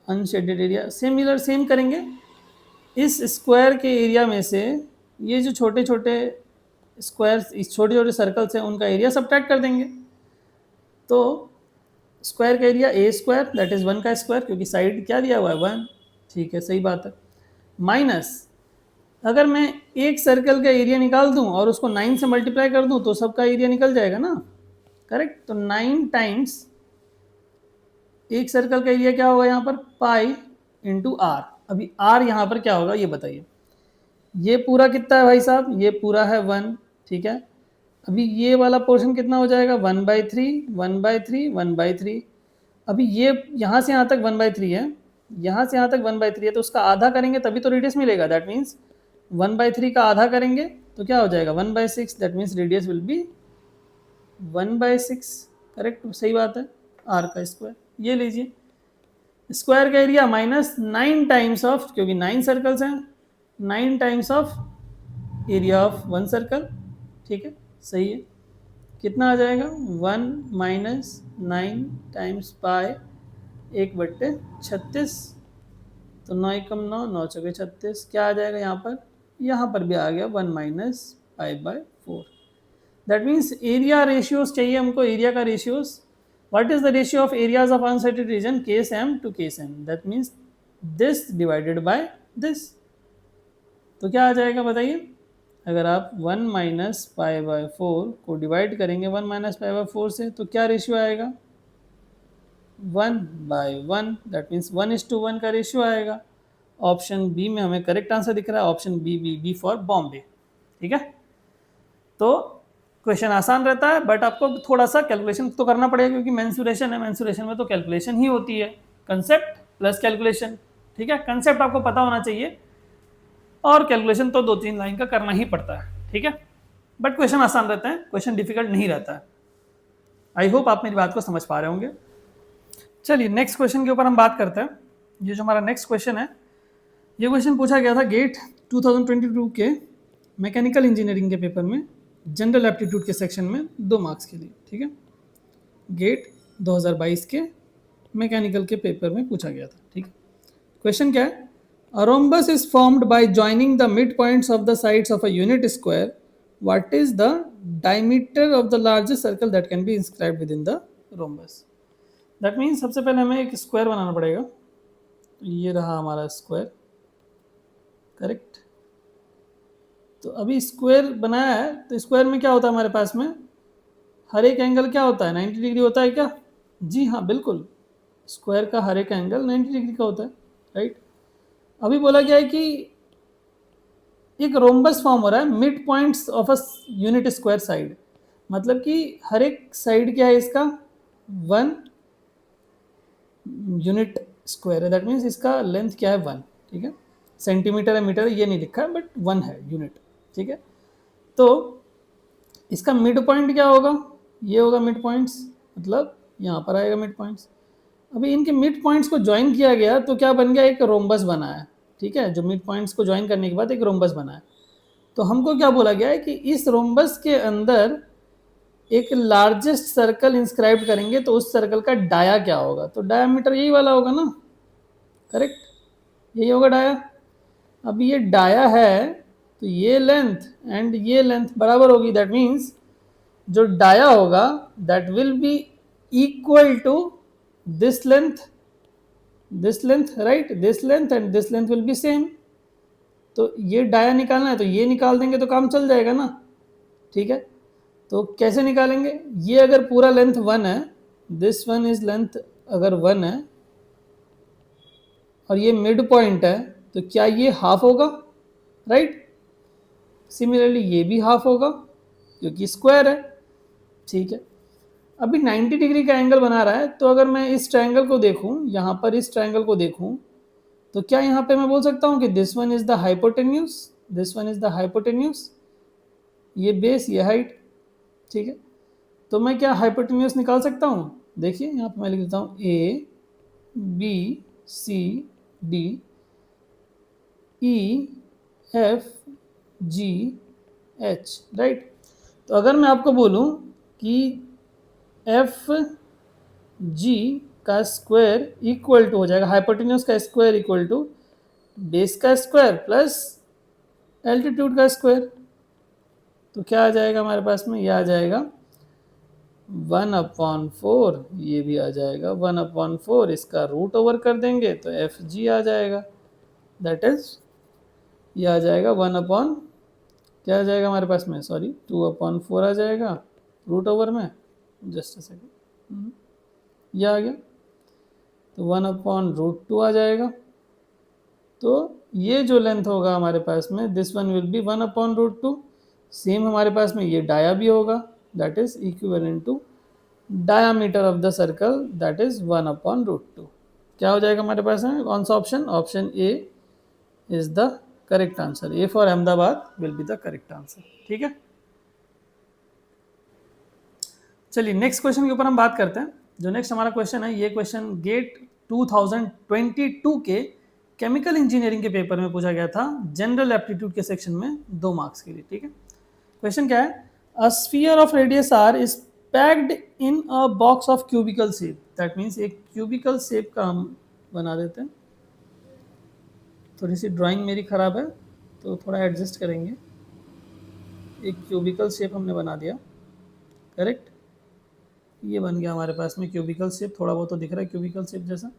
Unshielded area same करेंगे। इस स्क्वायर के एरिया में से ये जो छोटे छोटे स्क्वायर्स, इस छोटे छोटे सर्कल्स हैं, उनका एरिया सब्ट्रैक्ट कर देंगे। तो स्क्वायर का एरिया a² दैट इज 1 का स्क्वायर, क्योंकि साइड क्या दिया हुआ है? 1, ठीक है, सही बात है। माइनस, अगर मैं एक सर्कल का एरिया निकाल दूं और उसको 9 से मल्टीप्लाई कर दूं तो सबका एरिया निकल जाएगा ना, करेक्ट। तो 9 टाइम्स एक सर्कल का एरिया क्या होगा यहाँ पर, पाई इंटू आर। अभी आर यहाँ पर क्या होगा ये बताइए। ये पूरा कितना है भाई साहब, ये पूरा है 1, ठीक है। अभी ये वाला पोर्शन कितना हो जाएगा, 1/3, 1/3, 1/3। अभी ये यहाँ से यहाँ तक 1/3 है, यहाँ से यहाँ तक 1/3 है, तो उसका आधा करेंगे तभी तो रेडियस मिलेगा। दैट मीन्स 1/3 का आधा करेंगे तो क्या हो जाएगा, 1/6। That means radius will B 1/6, correct, सही बात है। आर का स्क्वायर, ये लीजिए स्क्वायर का एरिया माइनस 9 टाइम्स ऑफ, क्योंकि 9 सर्कल्स हैं, 9 times of area of 1 circle, ठीक है, सही है। कितना आ जाएगा, 1 माइनस 9 टाइम्स पाई 1/36। तो 9 एकम 9, 9 चौके 36, क्या आ जाएगा यहाँ पर भी आ गया 1 minus pi. That means area ratios चाहिए हमको, एरिया का ratios. What is the ratio of areas of unsettled region KSM to KSM? That means this divided by this. तो क्या आ जाएगा बताइए, अगर आप 1 माइनस पाई/4 को डिवाइड करेंगे 1 माइनस पाई/4 से तो क्या रेशियो आएगा, 1/1। दैट मीन्स 1:1 का रेशियो आएगा। ऑप्शन बी में हमें करेक्ट आंसर दिख रहा है, ऑप्शन बी फॉर बॉम्बे, ठीक है। तो क्वेश्चन आसान रहता है बट आपको थोड़ा सा कैलकुलेशन तो करना पड़ेगा, क्योंकि मेंसुरेशन है, मेंसुरेशन में तो कैलकुलेशन ही होती है, कंसेप्ट प्लस कैलकुलेशन, ठीक है। कंसेप्ट आपको पता होना चाहिए और कैलकुलेशन तो 2-3 लाइन का करना ही पड़ता है, ठीक है। बट क्वेश्चन आसान रहता है, क्वेश्चन डिफिकल्ट नहीं रहता है। आई होप आप मेरी बात को समझ पा रहे होंगे। चलिए नेक्स्ट क्वेश्चन के ऊपर हम बात करते हैं। ये जो हमारा नेक्स्ट क्वेश्चन है, ये क्वेश्चन पूछा गया था गेट 2022 के मैकेनिकल इंजीनियरिंग के पेपर में, जनरल एप्टीट्यूड के सेक्शन में 2 मार्क्स के लिए, ठीक है। गेट 2022 के मैकेनिकल के पेपर में पूछा गया था, ठीक है। क्वेश्चन क्या है, a rhombus is formed by joining the mid points of the sides of a unit square. What is the diameter of the largest circle that can be inscribed with in the rhombus. That means सबसे पहले हमें एक स्क्वायर बनाना पड़ेगा। तो ये रहा हमारा स्क्वायर, करेक्ट। तो अभी स्क्वायर बनाया है, तो स्क्वायर में क्या होता है हमारे पास में, हर एक एंगल क्या होता है, 90 डिग्री होता है क्या, जी हाँ बिल्कुल, स्क्वायर का हर एक एंगल 90 डिग्री का होता है, राइट। अभी बोला गया है कि एक रोम्बस फॉर्म हो रहा है mid points of a unit square side, मतलब कि हर एक साइड क्या है इसका 1 यूनिट स्क्वायर है। दैट मीन्स इसका लेंथ क्या है 1, ठीक है। सेंटीमीटर है, मीटर ये नहीं लिखा है, बट 1 है यूनिट, ठीक है। तो इसका मिड पॉइंट क्या होगा, ये होगा मिड पॉइंट्स, मतलब यहाँ पर आएगा मिड पॉइंट्स। अभी इनके मिड पॉइंट्स को ज्वाइन किया गया तो क्या बन गया, एक रोम्बस बना है, ठीक है। जो मिड पॉइंट्स को ज्वाइन करने के बाद एक रोम्बस बना है। तो हमको क्या बोला गया है कि इस रोम्बस के अंदर एक लार्जेस्ट सर्कल इंस्क्राइब करेंगे तो उस सर्कल का डाया क्या होगा, तो डायामीटर यही वाला होगा ना, करेक्ट, यही होगा डाया। अब ये डाया है तो ये लेंथ एंड ये लेंथ बराबर होगी। दैट मीन्स जो डाया होगा that will be equal to this length, right, this length and this length will be same. तो ये डाया निकालना है तो ये निकाल देंगे तो काम चल जाएगा ना, ठीक है। तो कैसे निकालेंगे, ये अगर पूरा लेंथ 1 है, दिस वन इज लेंथ अगर 1 है और ये मिड पॉइंट है, तो क्या ये हाफ होगा, राइट। सिमिलरली ये भी हाफ होगा क्योंकि स्क्वायर है, ठीक है। अभी 90 डिग्री का एंगल बना रहा है, तो अगर मैं इस ट्रायंगल को देखूं, यहाँ पर इस ट्रायंगल को देखूं, तो क्या यहाँ पे मैं बोल सकता हूँ कि this one is the hypotenuse, this one is the hypotenuse, ये बेस ये हाइट, ठीक है। तो मैं क्या हाइपोटेन्यूज निकाल सकता हूँ, देखिए यहाँ पे मैं लिख देता हूँ A B C D E F G H, right. तो अगर मैं आपको बोलूँ कि एफ जी का स्क्वायर इक्वल टू हो जाएगा, हाइपोटेन्यूज का स्क्वायर इक्वल टू बेस का स्क्वायर प्लस एल्टीट्यूड का स्क्वायर, तो क्या आ जाएगा हमारे पास में, ये आ जाएगा 1/4, ये भी आ जाएगा 1/4, इसका रूट ओवर कर देंगे तो एफ जी आ जाएगा। दैट इज ये आ जाएगा 1 अपॉन, क्या आ जाएगा हमारे पास में, सॉरी 2/4 आ जाएगा रूट ओवर में, जस्ट अ सेकेंड, ये आ गया, तो 1/√2 आ जाएगा। तो ये जो लेंथ होगा हमारे पास में, this one will be 1/√2। Same हमारे पास में ये डाया भी होगा, that is equivalent to diameter of the circle, that is 1/√2। क्या हो जाएगा हमारे पास में, कौन सा option, option A is the correct answer. A for Ahmedabad will be the correct answer. ठीक है, चलिए नेक्स्ट क्वेश्चन के ऊपर हम बात करते हैं। जो नेक्स्ट हमारा क्वेश्चन है, ये क्वेश्चन गेट 2022 के केमिकल इंजीनियरिंग के पेपर में पूछा गया था, जनरल एप्टीट्यूड के सेक्शन में 2 मार्क्स के लिए। ठीक है, क्वेश्चन क्या है, a sphere of radius R is packed in a box of cubical shape. That means एक क्यूबिकल शेप का हम बना देते हैं। थोड़ी सी ड्राइंग मेरी ख़राब है तो थोड़ा एडजस्ट करेंगे। एक क्यूबिकल शेप हमने बना दिया, करेक्ट, ये बन गया हमारे पास में क्यूबिकल शेप, थोड़ा बहुत तो दिख रहा है क्यूबिकल शेप जैसा।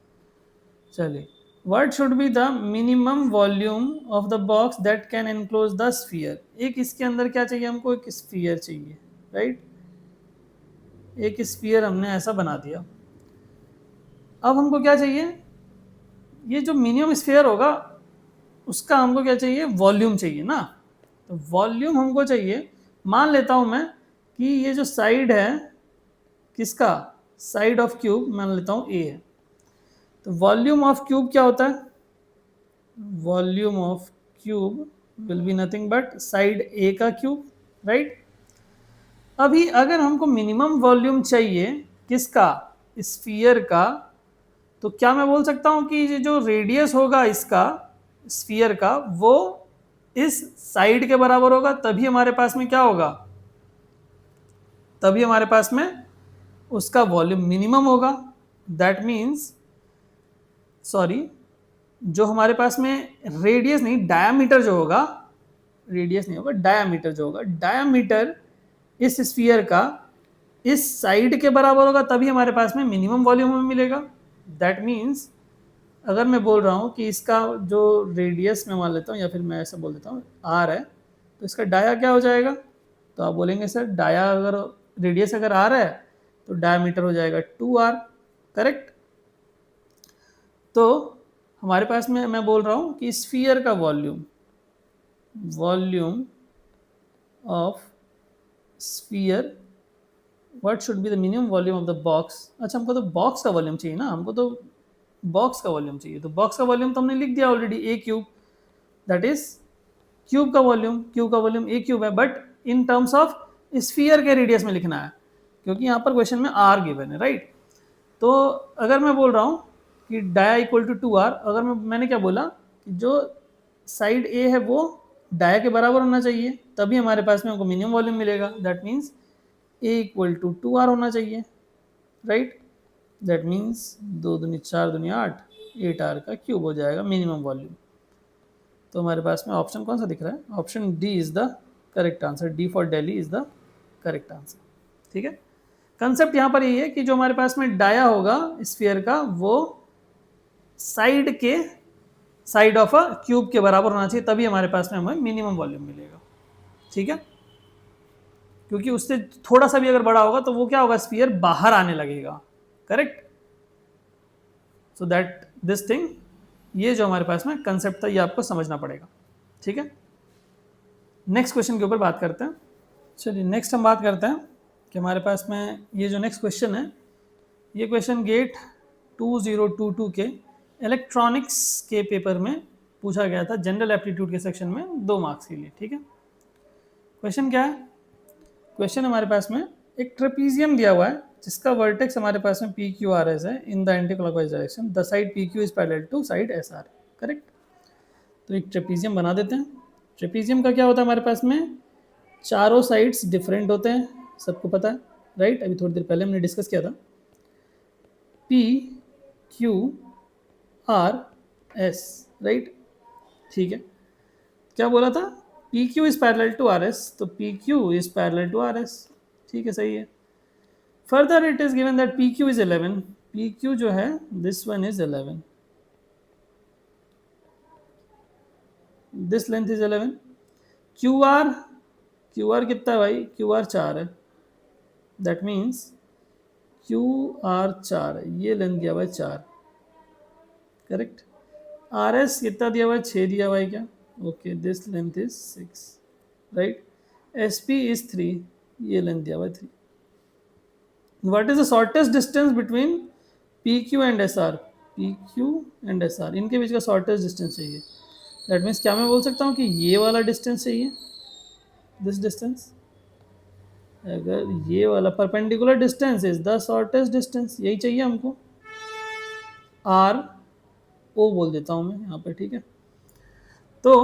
चलिए, what should be the minimum volume of the box that can enclose the sphere. एक इसके अंदर क्या चाहिए हमको, एक स्फीयर चाहिए, राइट। एक स्फीयर हमने ऐसा बना दिया। अब हमको क्या चाहिए, ये जो मिनिमम स्फीयर होगा उसका हमको क्या चाहिए, वॉल्यूम चाहिए ना। तो वॉल्यूम हमको चाहिए, मान लेता हूं मैं कि ये जो साइड है किसका, साइड ऑफ क्यूब मान लेता हूं ए है। तो वॉल्यूम ऑफ क्यूब क्या होता है, volume of cube will be nothing but side A का क्यूब, राइट। अभी अगर हमको मिनिमम वॉल्यूम चाहिए किसका, स्फीयर का, तो क्या मैं बोल सकता हूं कि ये जो रेडियस होगा इसका स्फीयर का वो इस साइड के बराबर होगा, तभी हमारे पास में क्या होगा, तभी हमारे पास में उसका वॉल्यूम मिनिमम होगा। दैट मीन्स, सॉरी, जो हमारे पास में रेडियस नहीं डायामीटर जो होगा, रेडियस नहीं होगा डायामीटर जो होगा, डायामीटर इस स्फीयर का इस साइड के बराबर होगा, तभी हमारे पास में मिनिमम वॉल्यूम हमें मिलेगा। दैट मीन्स अगर मैं बोल रहा हूँ कि इसका जो रेडियस मैं मान लेता हूँ, या फिर मैं ऐसा बोल देता हूँ आर है, तो इसका डाया क्या हो जाएगा, तो आप बोलेंगे सर डाया अगर रेडियस अगर आर है तो डायमीटर हो जाएगा 2r, करेक्ट। तो हमारे पास में मैं बोल रहा हूँ कि स्फीयर का volume, volume of sphere, what should be the minimum volume of the box. अच्छा, हमको तो बॉक्स का वॉल्यूम चाहिए ना, हमको तो बॉक्स का वॉल्यूम चाहिए। तो बॉक्स का वॉल्यूम तो हमने लिख दिया already, A cube, that is cube का वॉल्यूम, क्यूब का वॉल्यूम ए क्यूब है, but in terms of sphere के रेडियस में लिखना है, क्योंकि यहाँ पर क्वेश्चन में आर गिवन है, राइट। तो अगर मैं बोल रहा हूँ कि डाया इक्वल टू 2r, अगर मैंने क्या बोला कि जो साइड ए है वो डाया के बराबर होना चाहिए, तभी हमारे पास में हमको मिनिमम वॉल्यूम मिलेगा। That means A equal to 2r होना चाहिए, राइट। दैट मीन्स 2 दूनी 4 दूनी 8, 8r का क्यूब हो जाएगा मिनिमम वॉल्यूम। तो हमारे पास में ऑप्शन कौन सा दिख रहा है, option D is the correct answer, D for Delhi is the correct answer. ठीक है, कंसेप्ट यहाँ पर यही है कि जो हमारे पास में डाया होगा स्फीयर का वो साइड के, साइड ऑफ अ क्यूब के बराबर होना चाहिए, तभी हमारे पास में हमें मिनिमम वॉल्यूम मिलेगा। ठीक है, क्योंकि उससे थोड़ा सा भी अगर बड़ा होगा तो वो क्या होगा, स्फीयर बाहर आने लगेगा, correct. So that this thing, ये जो हमारे पास में कंसेप्ट था ये आपको समझना पड़ेगा। ठीक है, नेक्स्ट क्वेश्चन के ऊपर बात करते हैं। चलिए नेक्स्ट हम बात करते हैं कि हमारे पास में ये जो नेक्स्ट क्वेश्चन है, ये क्वेश्चन गेट 2022 के इलेक्ट्रॉनिक्स के पेपर में पूछा गया था, जनरल एप्टीट्यूड के सेक्शन में 2 मार्क्स के लिए। ठीक है, क्वेश्चन क्या है, क्वेश्चन हमारे पास में एक ट्रेपीजियम दिया हुआ है जिसका वर्टेक्स हमारे पास में पी क्यू आर एस है in the anticlockwise direction, the side P Q is parallel to side S R, correct. तो एक ट्रेपीजियम बना देते हैं। ट्रेपीजियम का क्या होता है हमारे पास में, चारों साइड्स डिफरेंट होते हैं, सबको पता है, राइट। अभी थोड़ी देर पहले हमने डिस्कस किया था, P Q R S, right. ठीक है, क्या बोला था, P Q is parallel to R S, तो P Q is parallel to R S. ठीक है, सही है। Further it is given that P Q is 11, P Q जो है this one is 11, this length is 11। Q R कितना है भाई, क्यू आर 4 है, दैट मीन्स क्यू आर 4 है, ये लेंथ दिया हुआ है 4, करेक्ट। आर एस कितना दिया हुआ है, 6 दिया हुआ है क्या, okay, this length is 6, right. S P is 3, ये लेंथ दिया हुआ है 3। What is the shortest distance between P Q and S R, P Q and S R, इनके बीच का शॉर्टेस्ट डिस्टेंस चाहिए। दैट मीन्स क्या मैं बोल सकता हूँ कि ये वाला डिस्टेंस चाहिए, दिस डिस्टेंस, अगर ये वाला perpendicular distance is the shortest distance, यही चाहिए हमको, आर ओ बोल देता हूँ मैं यहाँ पर, ठीक है। तो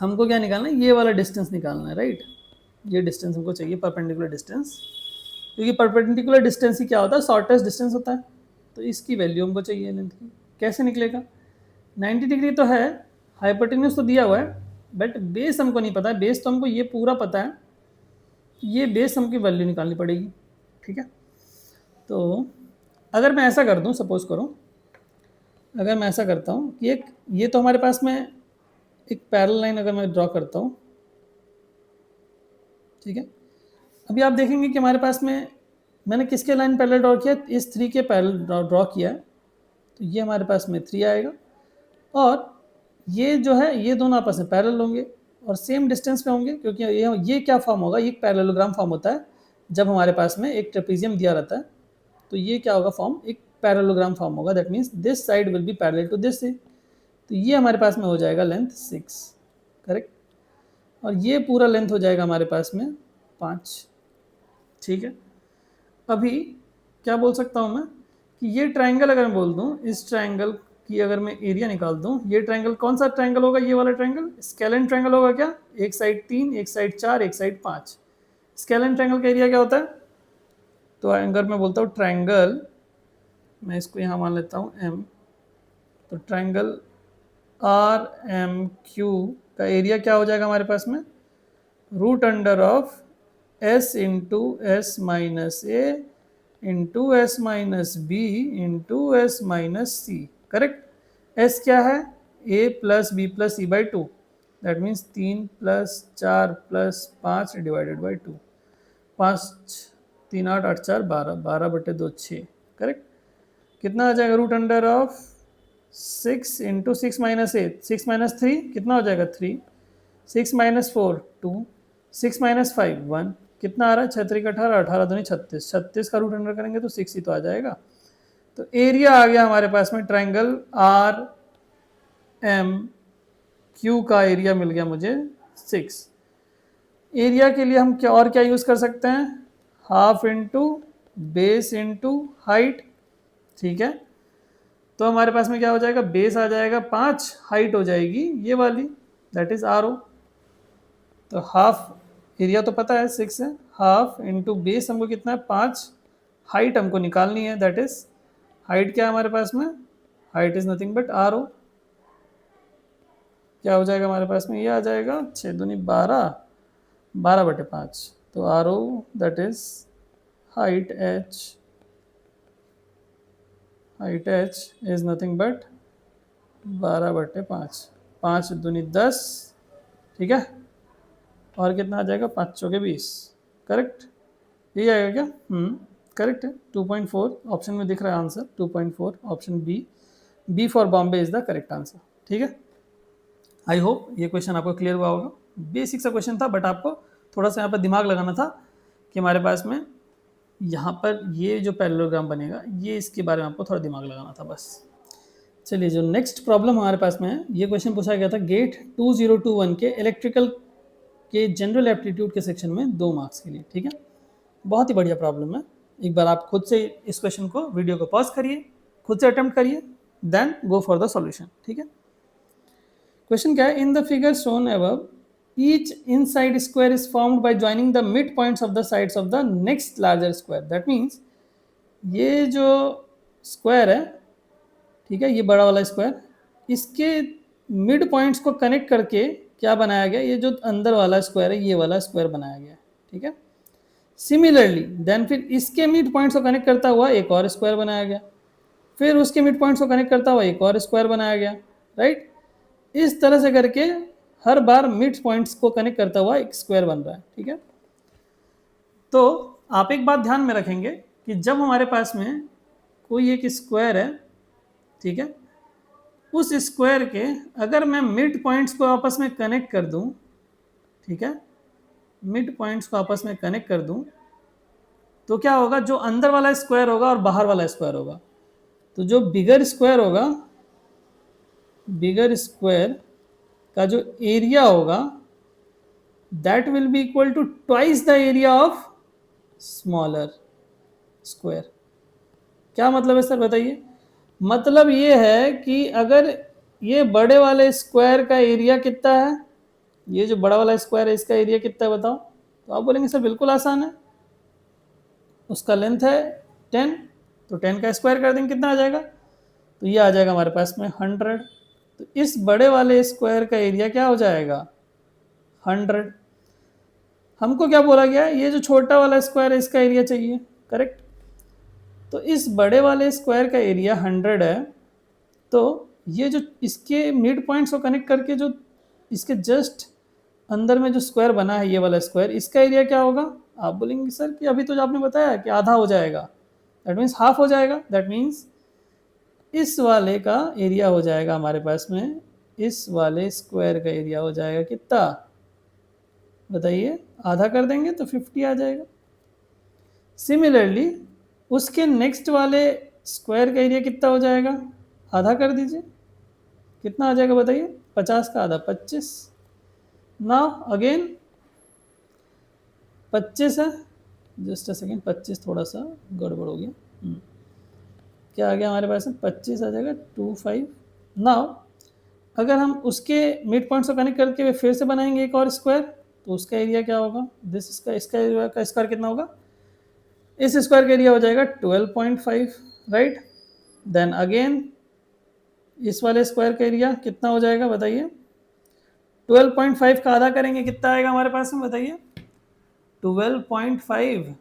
हमको क्या निकालना है, ये वाला डिस्टेंस निकालना है, राइट। ये डिस्टेंस हमको चाहिए, परपेंडिकुलर डिस्टेंस, क्योंकि परपेंडिकुलर डिस्टेंस ही क्या होता है, शॉर्टेस्ट डिस्टेंस होता है। तो इसकी वैल्यू हमको चाहिए लेंथ की, कैसे निकलेगा, 90 डिग्री तो है, हाइपोटेन्यूज तो दिया हुआ है, बट बेस हमको नहीं पता है। बेस तो हमको ये पूरा पता है, ये बेस हमकी वैल्यू निकालनी पड़ेगी, ठीक है। तो अगर मैं ऐसा कर दूं, सपोज करो, अगर मैं ऐसा करता हूँ कि एक ये तो हमारे पास में एक पैरेलल लाइन अगर मैं ड्रॉ करता हूँ, ठीक है। अभी आप देखेंगे कि हमारे पास में मैंने किसके लाइन पैरेलल ड्रॉ किया, इस 3 के पैरेलल ड्रॉ किया है, तो ये हमारे पास में 3 आएगा, और ये जो है ये दोनों आपस में पैरेलल होंगे और सेम डिस्टेंस पे होंगे, क्योंकि ये क्या फॉर्म होगा, ये पैरेललोग्राम फॉर्म होता है जब हमारे पास में एक ट्रेपेजियम दिया रहता है, तो ये क्या होगा फॉर्म, एक पैरेललोग्राम फॉर्म होगा, that means this side will be parallel to this, तो ये हमारे पास में हो जाएगा लेंथ 6, करेक्ट, और ये पूरा लेंथ हो जाएगा हमारे पास में 5, ठीक है। अभी क्या बोल सकता हूँ मैं कि ये ट्रायंगल अगर मैं बोल दूँ, इस ट्रायंगल की अगर मैं एरिया निकाल दूँ, ये ट्रायंगल कौन सा ट्रायंगल होगा, ये वाला ट्रायंगल स्केलेन ट्रायंगल होगा क्या, एक साइड 3, एक साइड 4, एक साइड 5। स्केलेन ट्रायंगल का एरिया क्या होता है, तो अगर मैं बोलता हूँ ट्रायंगल, मैं इसको यहाँ मान लेता हूँ एम, तो ट्रायंगल आर एम क्यू का एरिया क्या हो जाएगा हमारे पास में, root under of S into S minus A into S minus B into S minus C, correct. S क्या है, A plus B plus C by 2, that means 3 plus 4 plus 5 divided by 2, 5 3 8 8 4 12, 12/2 6, correct. कितना आ जाएगा, root under of 6 into 6 minus 8, 6 minus 3 कितना हो जाएगा 3, 6 माइनस 4 2, 6 माइनस 5 1, कितना आ रहा है, 6 3 18, 18 दूनी 36, 36 का रूट अंडर करेंगे तो 6 ही तो आ जाएगा। तो एरिया आ गया हमारे पास में, ट्रायंगल आर एम क्यू का एरिया मिल गया मुझे 6। एरिया के लिए हम क्या और क्या यूज़ कर सकते हैं, half into base into height, ठीक है। तो हमारे पास में क्या हो जाएगा, बेस आ जाएगा 5, हाइट हो जाएगी ये वाली, दैट इज आर ओ। तो हाफ, एरिया तो पता है 6 है, हाफ इंटू बेस हमको कितना है 5, हाइट हमको निकालनी है, दैट इज हाइट क्या है हमारे पास में, height is nothing but R O. क्या हो जाएगा हमारे पास में, ये आ जाएगा 6 दूनी 12, 12/5, तो R O that is height H, height H is nothing but 12/5, 5 दूनी 10, ठीक है, और कितना आ जाएगा 5 चौके 20, करेक्ट, यही आएगा क्या, करेक्ट है, 2.4 ऑप्शन में दिख रहा है answer, 2.4 option B for Bombay is the correct answer, ठीक है। आई होप ये क्वेश्चन आपको क्लियर हुआ होगा, बेसिक सा क्वेश्चन था, बट आपको थोड़ा सा यहाँ पर दिमाग लगाना था कि हमारे पास में यहाँ पर ये जो पैरेललोग्राम बनेगा, ये इसके बारे में आपको थोड़ा दिमाग लगाना था बस। चलिए, जो नेक्स्ट प्रॉब्लम हमारे पास में है, ये क्वेश्चन पूछा गया था गेट 2021 के इलेक्ट्रिकल के जनरल एप्टीट्यूड के सेक्शन में 2 मार्क्स के लिए, ठीक है। बहुत ही बढ़िया प्रॉब्लम है, एक बार आप खुद से इस क्वेश्चन को, वीडियो को पॉज करिए, खुद से अटेम्प्ट करिए, then go for the solution, ठीक है। क्वेश्चन क्या है, in the figure shown above each inside square is formed by joining the mid points of the sides of the next larger square, that means ये जो स्क्वायर है, ठीक है, ये बड़ा वाला स्क्वायर, इसके मिड पॉइंट्स को कनेक्ट करके क्या बनाया गया, ये जो अंदर वाला स्क्वायर है, ये वाला स्क्वायर बनाया गया, ठीक है। सिमिलरली देन फिर इसके मिड पॉइंट्स को कनेक्ट करता हुआ एक और स्क्वायर बनाया गया, फिर उसके मिड पॉइंट्स को कनेक्ट करता हुआ एक और स्क्वायर बनाया गया, राइट। इस तरह से करके हर बार मिड पॉइंट्स को कनेक्ट करता हुआ एक स्क्वायर बन रहा है, ठीक है। तो आप एक बात ध्यान में रखेंगे कि जब हमारे पास में कोई एक स्क्वायर है, ठीक है, उस स्क्वायर के अगर मैं मिड पॉइंट्स को आपस में कनेक्ट कर दूं, ठीक है, मिड पॉइंट्स को आपस में कनेक्ट कर दूं, तो क्या होगा, जो अंदर वाला स्क्वायर होगा और बाहर वाला स्क्वायर होगा, तो जो बिगर स्क्वायर होगा, बिगर स्क्वायर का जो एरिया होगा that will be equal to twice the area of smaller square. क्या मतलब है सर, बताइए। मतलब ये है कि अगर ये बड़े वाले स्क्वायर का एरिया कितना है, ये जो बड़ा वाला स्क्वायर है इसका एरिया कितना है बताओ, तो आप बोलेंगे सर बिल्कुल आसान है, उसका लेंथ है 10, तो 10 का स्क्वायर कर देंगे, कितना आ जाएगा, तो ये आ जाएगा हमारे पास में 100। तो इस बड़े वाले स्क्वायर का एरिया क्या हो जाएगा, 100। हमको क्या बोला गया, ये जो छोटा वाला स्क्वायर है इसका एरिया चाहिए, करेक्ट। तो इस बड़े वाले स्क्वायर का एरिया 100 है, तो ये जो इसके मिड पॉइंट्स को कनेक्ट करके जो इसके जस्ट अंदर में जो स्क्वायर बना है, ये वाला स्क्वायर, इसका एरिया क्या होगा, आप बोलेंगे सर कि अभी तो आपने बताया कि आधा हो जाएगा, दैट मीन्स हाफ हो जाएगा, दैट मीन्स इस वाले का एरिया हो जाएगा हमारे पास में, इस वाले स्क्वायर का एरिया हो जाएगा कितना, बताइए, आधा कर देंगे तो 50 आ जाएगा। सिमिलरली उसके नेक्स्ट वाले स्क्वायर का एरिया कितना हो जाएगा, आधा कर दीजिए, कितना आ जाएगा बताइए, 50 का आधा 25। नाउ अगेन 25 है, जस्ट अ सेकेंड, 25 थोड़ा सा गड़बड़ हो गया, क्या आ गया हमारे पास में, 25 आ जाएगा 25। नाउ अगर हम उसके मिड पॉइंट्स को कनेक्ट करके फिर से बनाएंगे एक और स्क्वायर, तो उसका एरिया क्या होगा, दिस इसका एरिया का स्क्वायर कितना होगा, इस स्क्वायर का एरिया हो जाएगा 12.5, राइट। देन अगेन इस वाले स्क्वायर का एरिया कितना हो जाएगा बताइए, 12.5 का आधा करेंगे कितना आएगा हमारे पास में बताइए, 12.5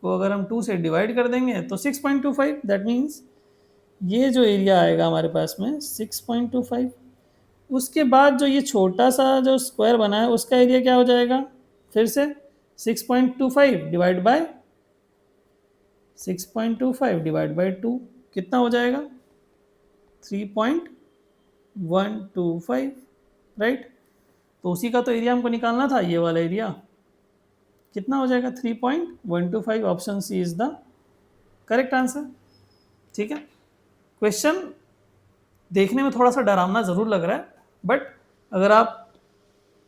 को अगर हम 2 से डिवाइड कर देंगे तो 6.25, दैट मीन्स ये जो एरिया आएगा हमारे पास में 6.25। उसके बाद जो ये छोटा सा जो स्क्वायर बना है उसका एरिया क्या हो जाएगा, फिर से 6.25 डिवाइड बाय 6.25 डिवाइड बाय 2 कितना हो जाएगा, 3.125, राइट। तो उसी का तो एरिया हमको निकालना था, ये वाला एरिया कितना हो जाएगा, 3.125। Option C is the correct answer, ठीक है। क्वेश्चन देखने में थोड़ा सा डरावना ज़रूर लग रहा है, बट अगर आप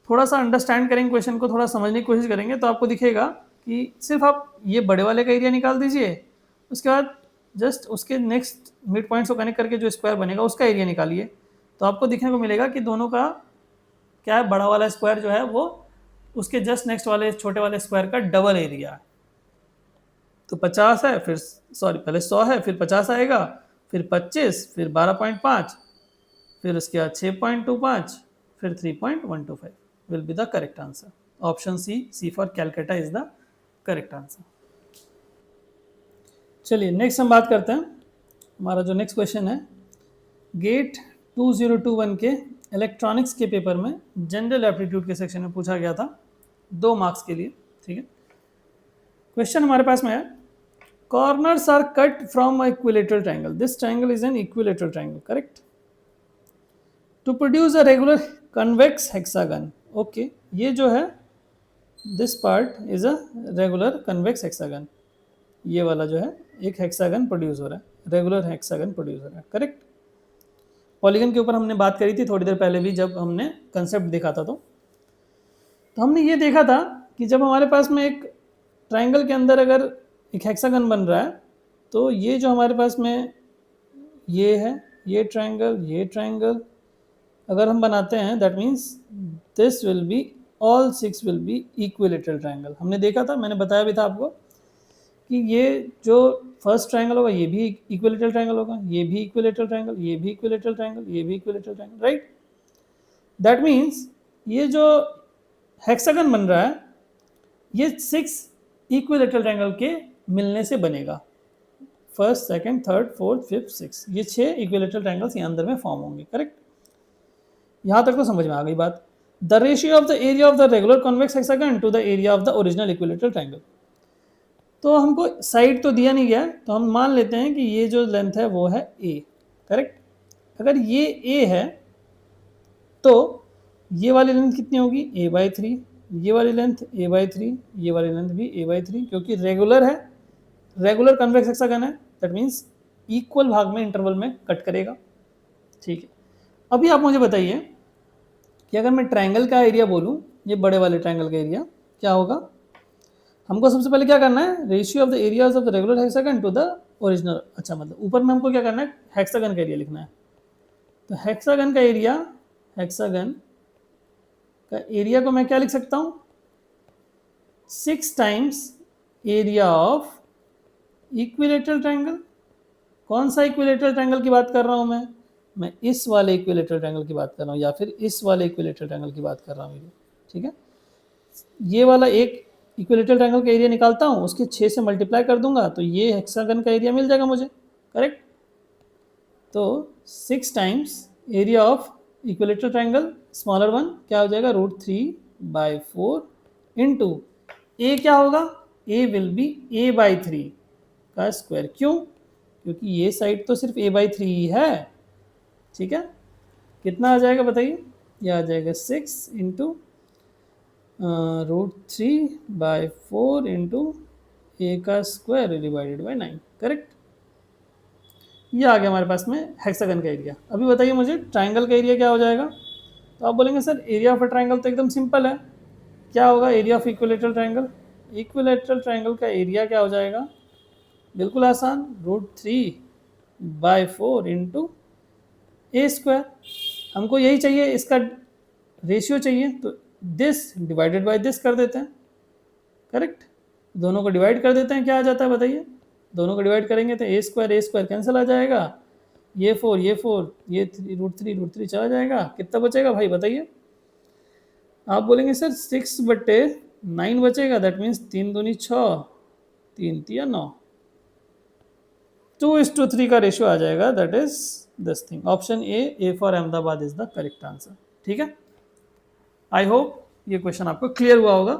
थोड़ा सा अंडरस्टैंड करेंगे क्वेश्चन को, थोड़ा समझने की कोशिश करेंगे, तो आपको दिखेगा कि सिर्फ आप ये बड़े वाले का एरिया निकाल दीजिए, उसके बाद जस्ट उसके नेक्स्ट मिड पॉइंट्स को कनेक्ट करके जो स्क्वायर बनेगा उसका एरिया निकालिए, तो आपको दिखने को मिलेगा कि दोनों का क्या है, बड़ा वाला स्क्वायर जो है वो उसके जस्ट नेक्स्ट वाले छोटे वाले स्क्वायर का डबल एरिया है। तो 50 है, फिर सॉरी पहले 100 है, फिर 50 आएगा, फिर 25, फिर 12.5, फिर उसके बाद 6.25, फिर 3.125 will be the correct answer. Option C for Calcutta is the correct answer. चलिए नेक्स्ट हम बात करते हैं, हमारा जो नेक्स्ट क्वेश्चन है, गेट 2021 के इलेक्ट्रॉनिक्स के पेपर में जनरल एप्टीट्यूड के सेक्शन में पूछा गया था 2 मार्क्स के लिए, ठीक है। क्वेश्चन हमारे पास में है, corners are cut from equilateral triangle, this triangle is an equilateral triangle, correct, to produce a regular convex hexagon. Okay, ये जो है this part is a regular convex hexagon, ये वाला जो है एक हेक्सागन प्रोड्यूस हो रहा है, रेगुलर हेक्सागन प्रोड्यूस हो रहा है, करेक्ट। पॉलीगन के ऊपर हमने बात करी थी थोड़ी देर पहले भी, जब हमने कंसेप्ट देखा था, तो हमने ये देखा था कि जब हमारे पास में एक ट्रायंगल के अंदर अगर एक हेक्सागन बन रहा है, तो ये जो हमारे पास में ये है, ये ट्रायंगल अगर हम बनाते हैं, that means this will be all 6 will be equilateral triangle. हमने देखा था, मैंने बताया भी था आपको कि ये जो फर्स्ट ट्रायंगल होगा ये भी इक्विलेटरल ट्रायंगल होगा, ये भी इक्विलेटरल ट्रायंगल, ये भी इक्विलेटरल ट्रायंगल, ये भी equilateral triangle, right. That means ये जो हेक्सागन बन रहा है ये 6 इक्विलेटरल ट्रायंगल के मिलने से बनेगा, first, second, third, fourth, fifth, six, ये 6 इक्विलेटरल ट्रायंगल्स यहाँ अंदर में फॉर्म होंगे, करेक्ट। यहाँ तक तो समझ में आ गई बात। The ratio of the area of the regular convex hexagon to the area of the original equilateral triangle. तो हमको साइड तो दिया नहीं गया, तो हम मान लेते हैं कि ये जो लेंथ है वो है ए, करेक्ट। अगर ये ए है तो ये वाली लेंथ कितनी होगी, a/3, ये वाली लेंथ a/3, ये वाली लेंथ भी a/3, क्योंकि रेगुलर है, रेगुलर कन्वेक्स हेक्सागन है, दैट मीन्स इक्वल भाग में इंटरवल में कट करेगा। ठीक है, अभी आप मुझे बताइए कि अगर मैं ट्रायंगल का एरिया बोलूँ, ये बड़े वाले ट्रायंगल का एरिया क्या होगा। हमको सबसे पहले क्या करना है, ratio of the areas of the regular hexagon to the original. अच्छा, मतलब ऊपर में हमको क्या करना है, हेक्सागन का एरिया लिखना है। तो हेक्सागन का एरिया, हेक्सागन का एरिया को मैं क्या लिख सकता हूँ, 6 times area of equilateral triangle. कौन सा इक्विलेटरल ट्रायंगल की बात कर रहा हूँ मैं इस वाले इक्विलेटरल ट्रायंगल की बात कर रहा हूँ, या फिर इस वाले इक्विलेटरल ट्रायंगल की बात कर रहा हूँ। ठीक है, ये वाला एक इक्विलेटरल ट्रायंगल का एरिया निकालता हूँ, उसके 6 से मल्टीप्लाई कर दूंगा तो ये हेक्सागन का एरिया मिल जाएगा मुझे, करेक्ट। तो 6 times area of equilateral triangle smaller one क्या हो जाएगा, √3/4 इंटू ए क्या होगा, ए विल बी a/3 का स्क्वायर। क्यों, क्योंकि ये साइड तो सिर्फ a/3 ही है। ठीक है, कितना आ जाएगा बताइए, ये आ जाएगा 6 इंटू √3/4 इंटू ए का स्क्वायर डिवाइडेड बाई 9, करेक्ट। ये आ गया हमारे पास में हेक्सागन का एरिया। अभी बताइए मुझे ट्रायंगल का एरिया क्या हो जाएगा। तो आप बोलेंगे sir area of a triangle तो एकदम सिंपल है, क्या होगा area of equilateral triangle. Equilateral triangle का एरिया क्या हो जाएगा, बिल्कुल आसान, √3/4 इंटू ए स्क्वायर। हमको यही चाहिए, इसका रेशियो चाहिए, तो दिस डिवाइडेड बाय दिस कर देते हैं, करेक्ट। दोनों को डिवाइड कर देते हैं, क्या आ जाता है बताइए, दोनों को डिवाइड करेंगे तो ए स्क्वायर कैंसिल आ जाएगा, ये 4 ये 4 ये 3 √3 चला जाएगा, कितना बचेगा भाई बताइए। आप बोलेंगे सर 6/9 बचेगा, दैट मीन्स 3 दूनी 6, 3 तिया 9, 2:3 का रेशियो आ जाएगा, that is this thing. Option A for Ahmedabad is the correct answer. ठीक है, आई होप ये क्वेश्चन आपको क्लियर हुआ होगा।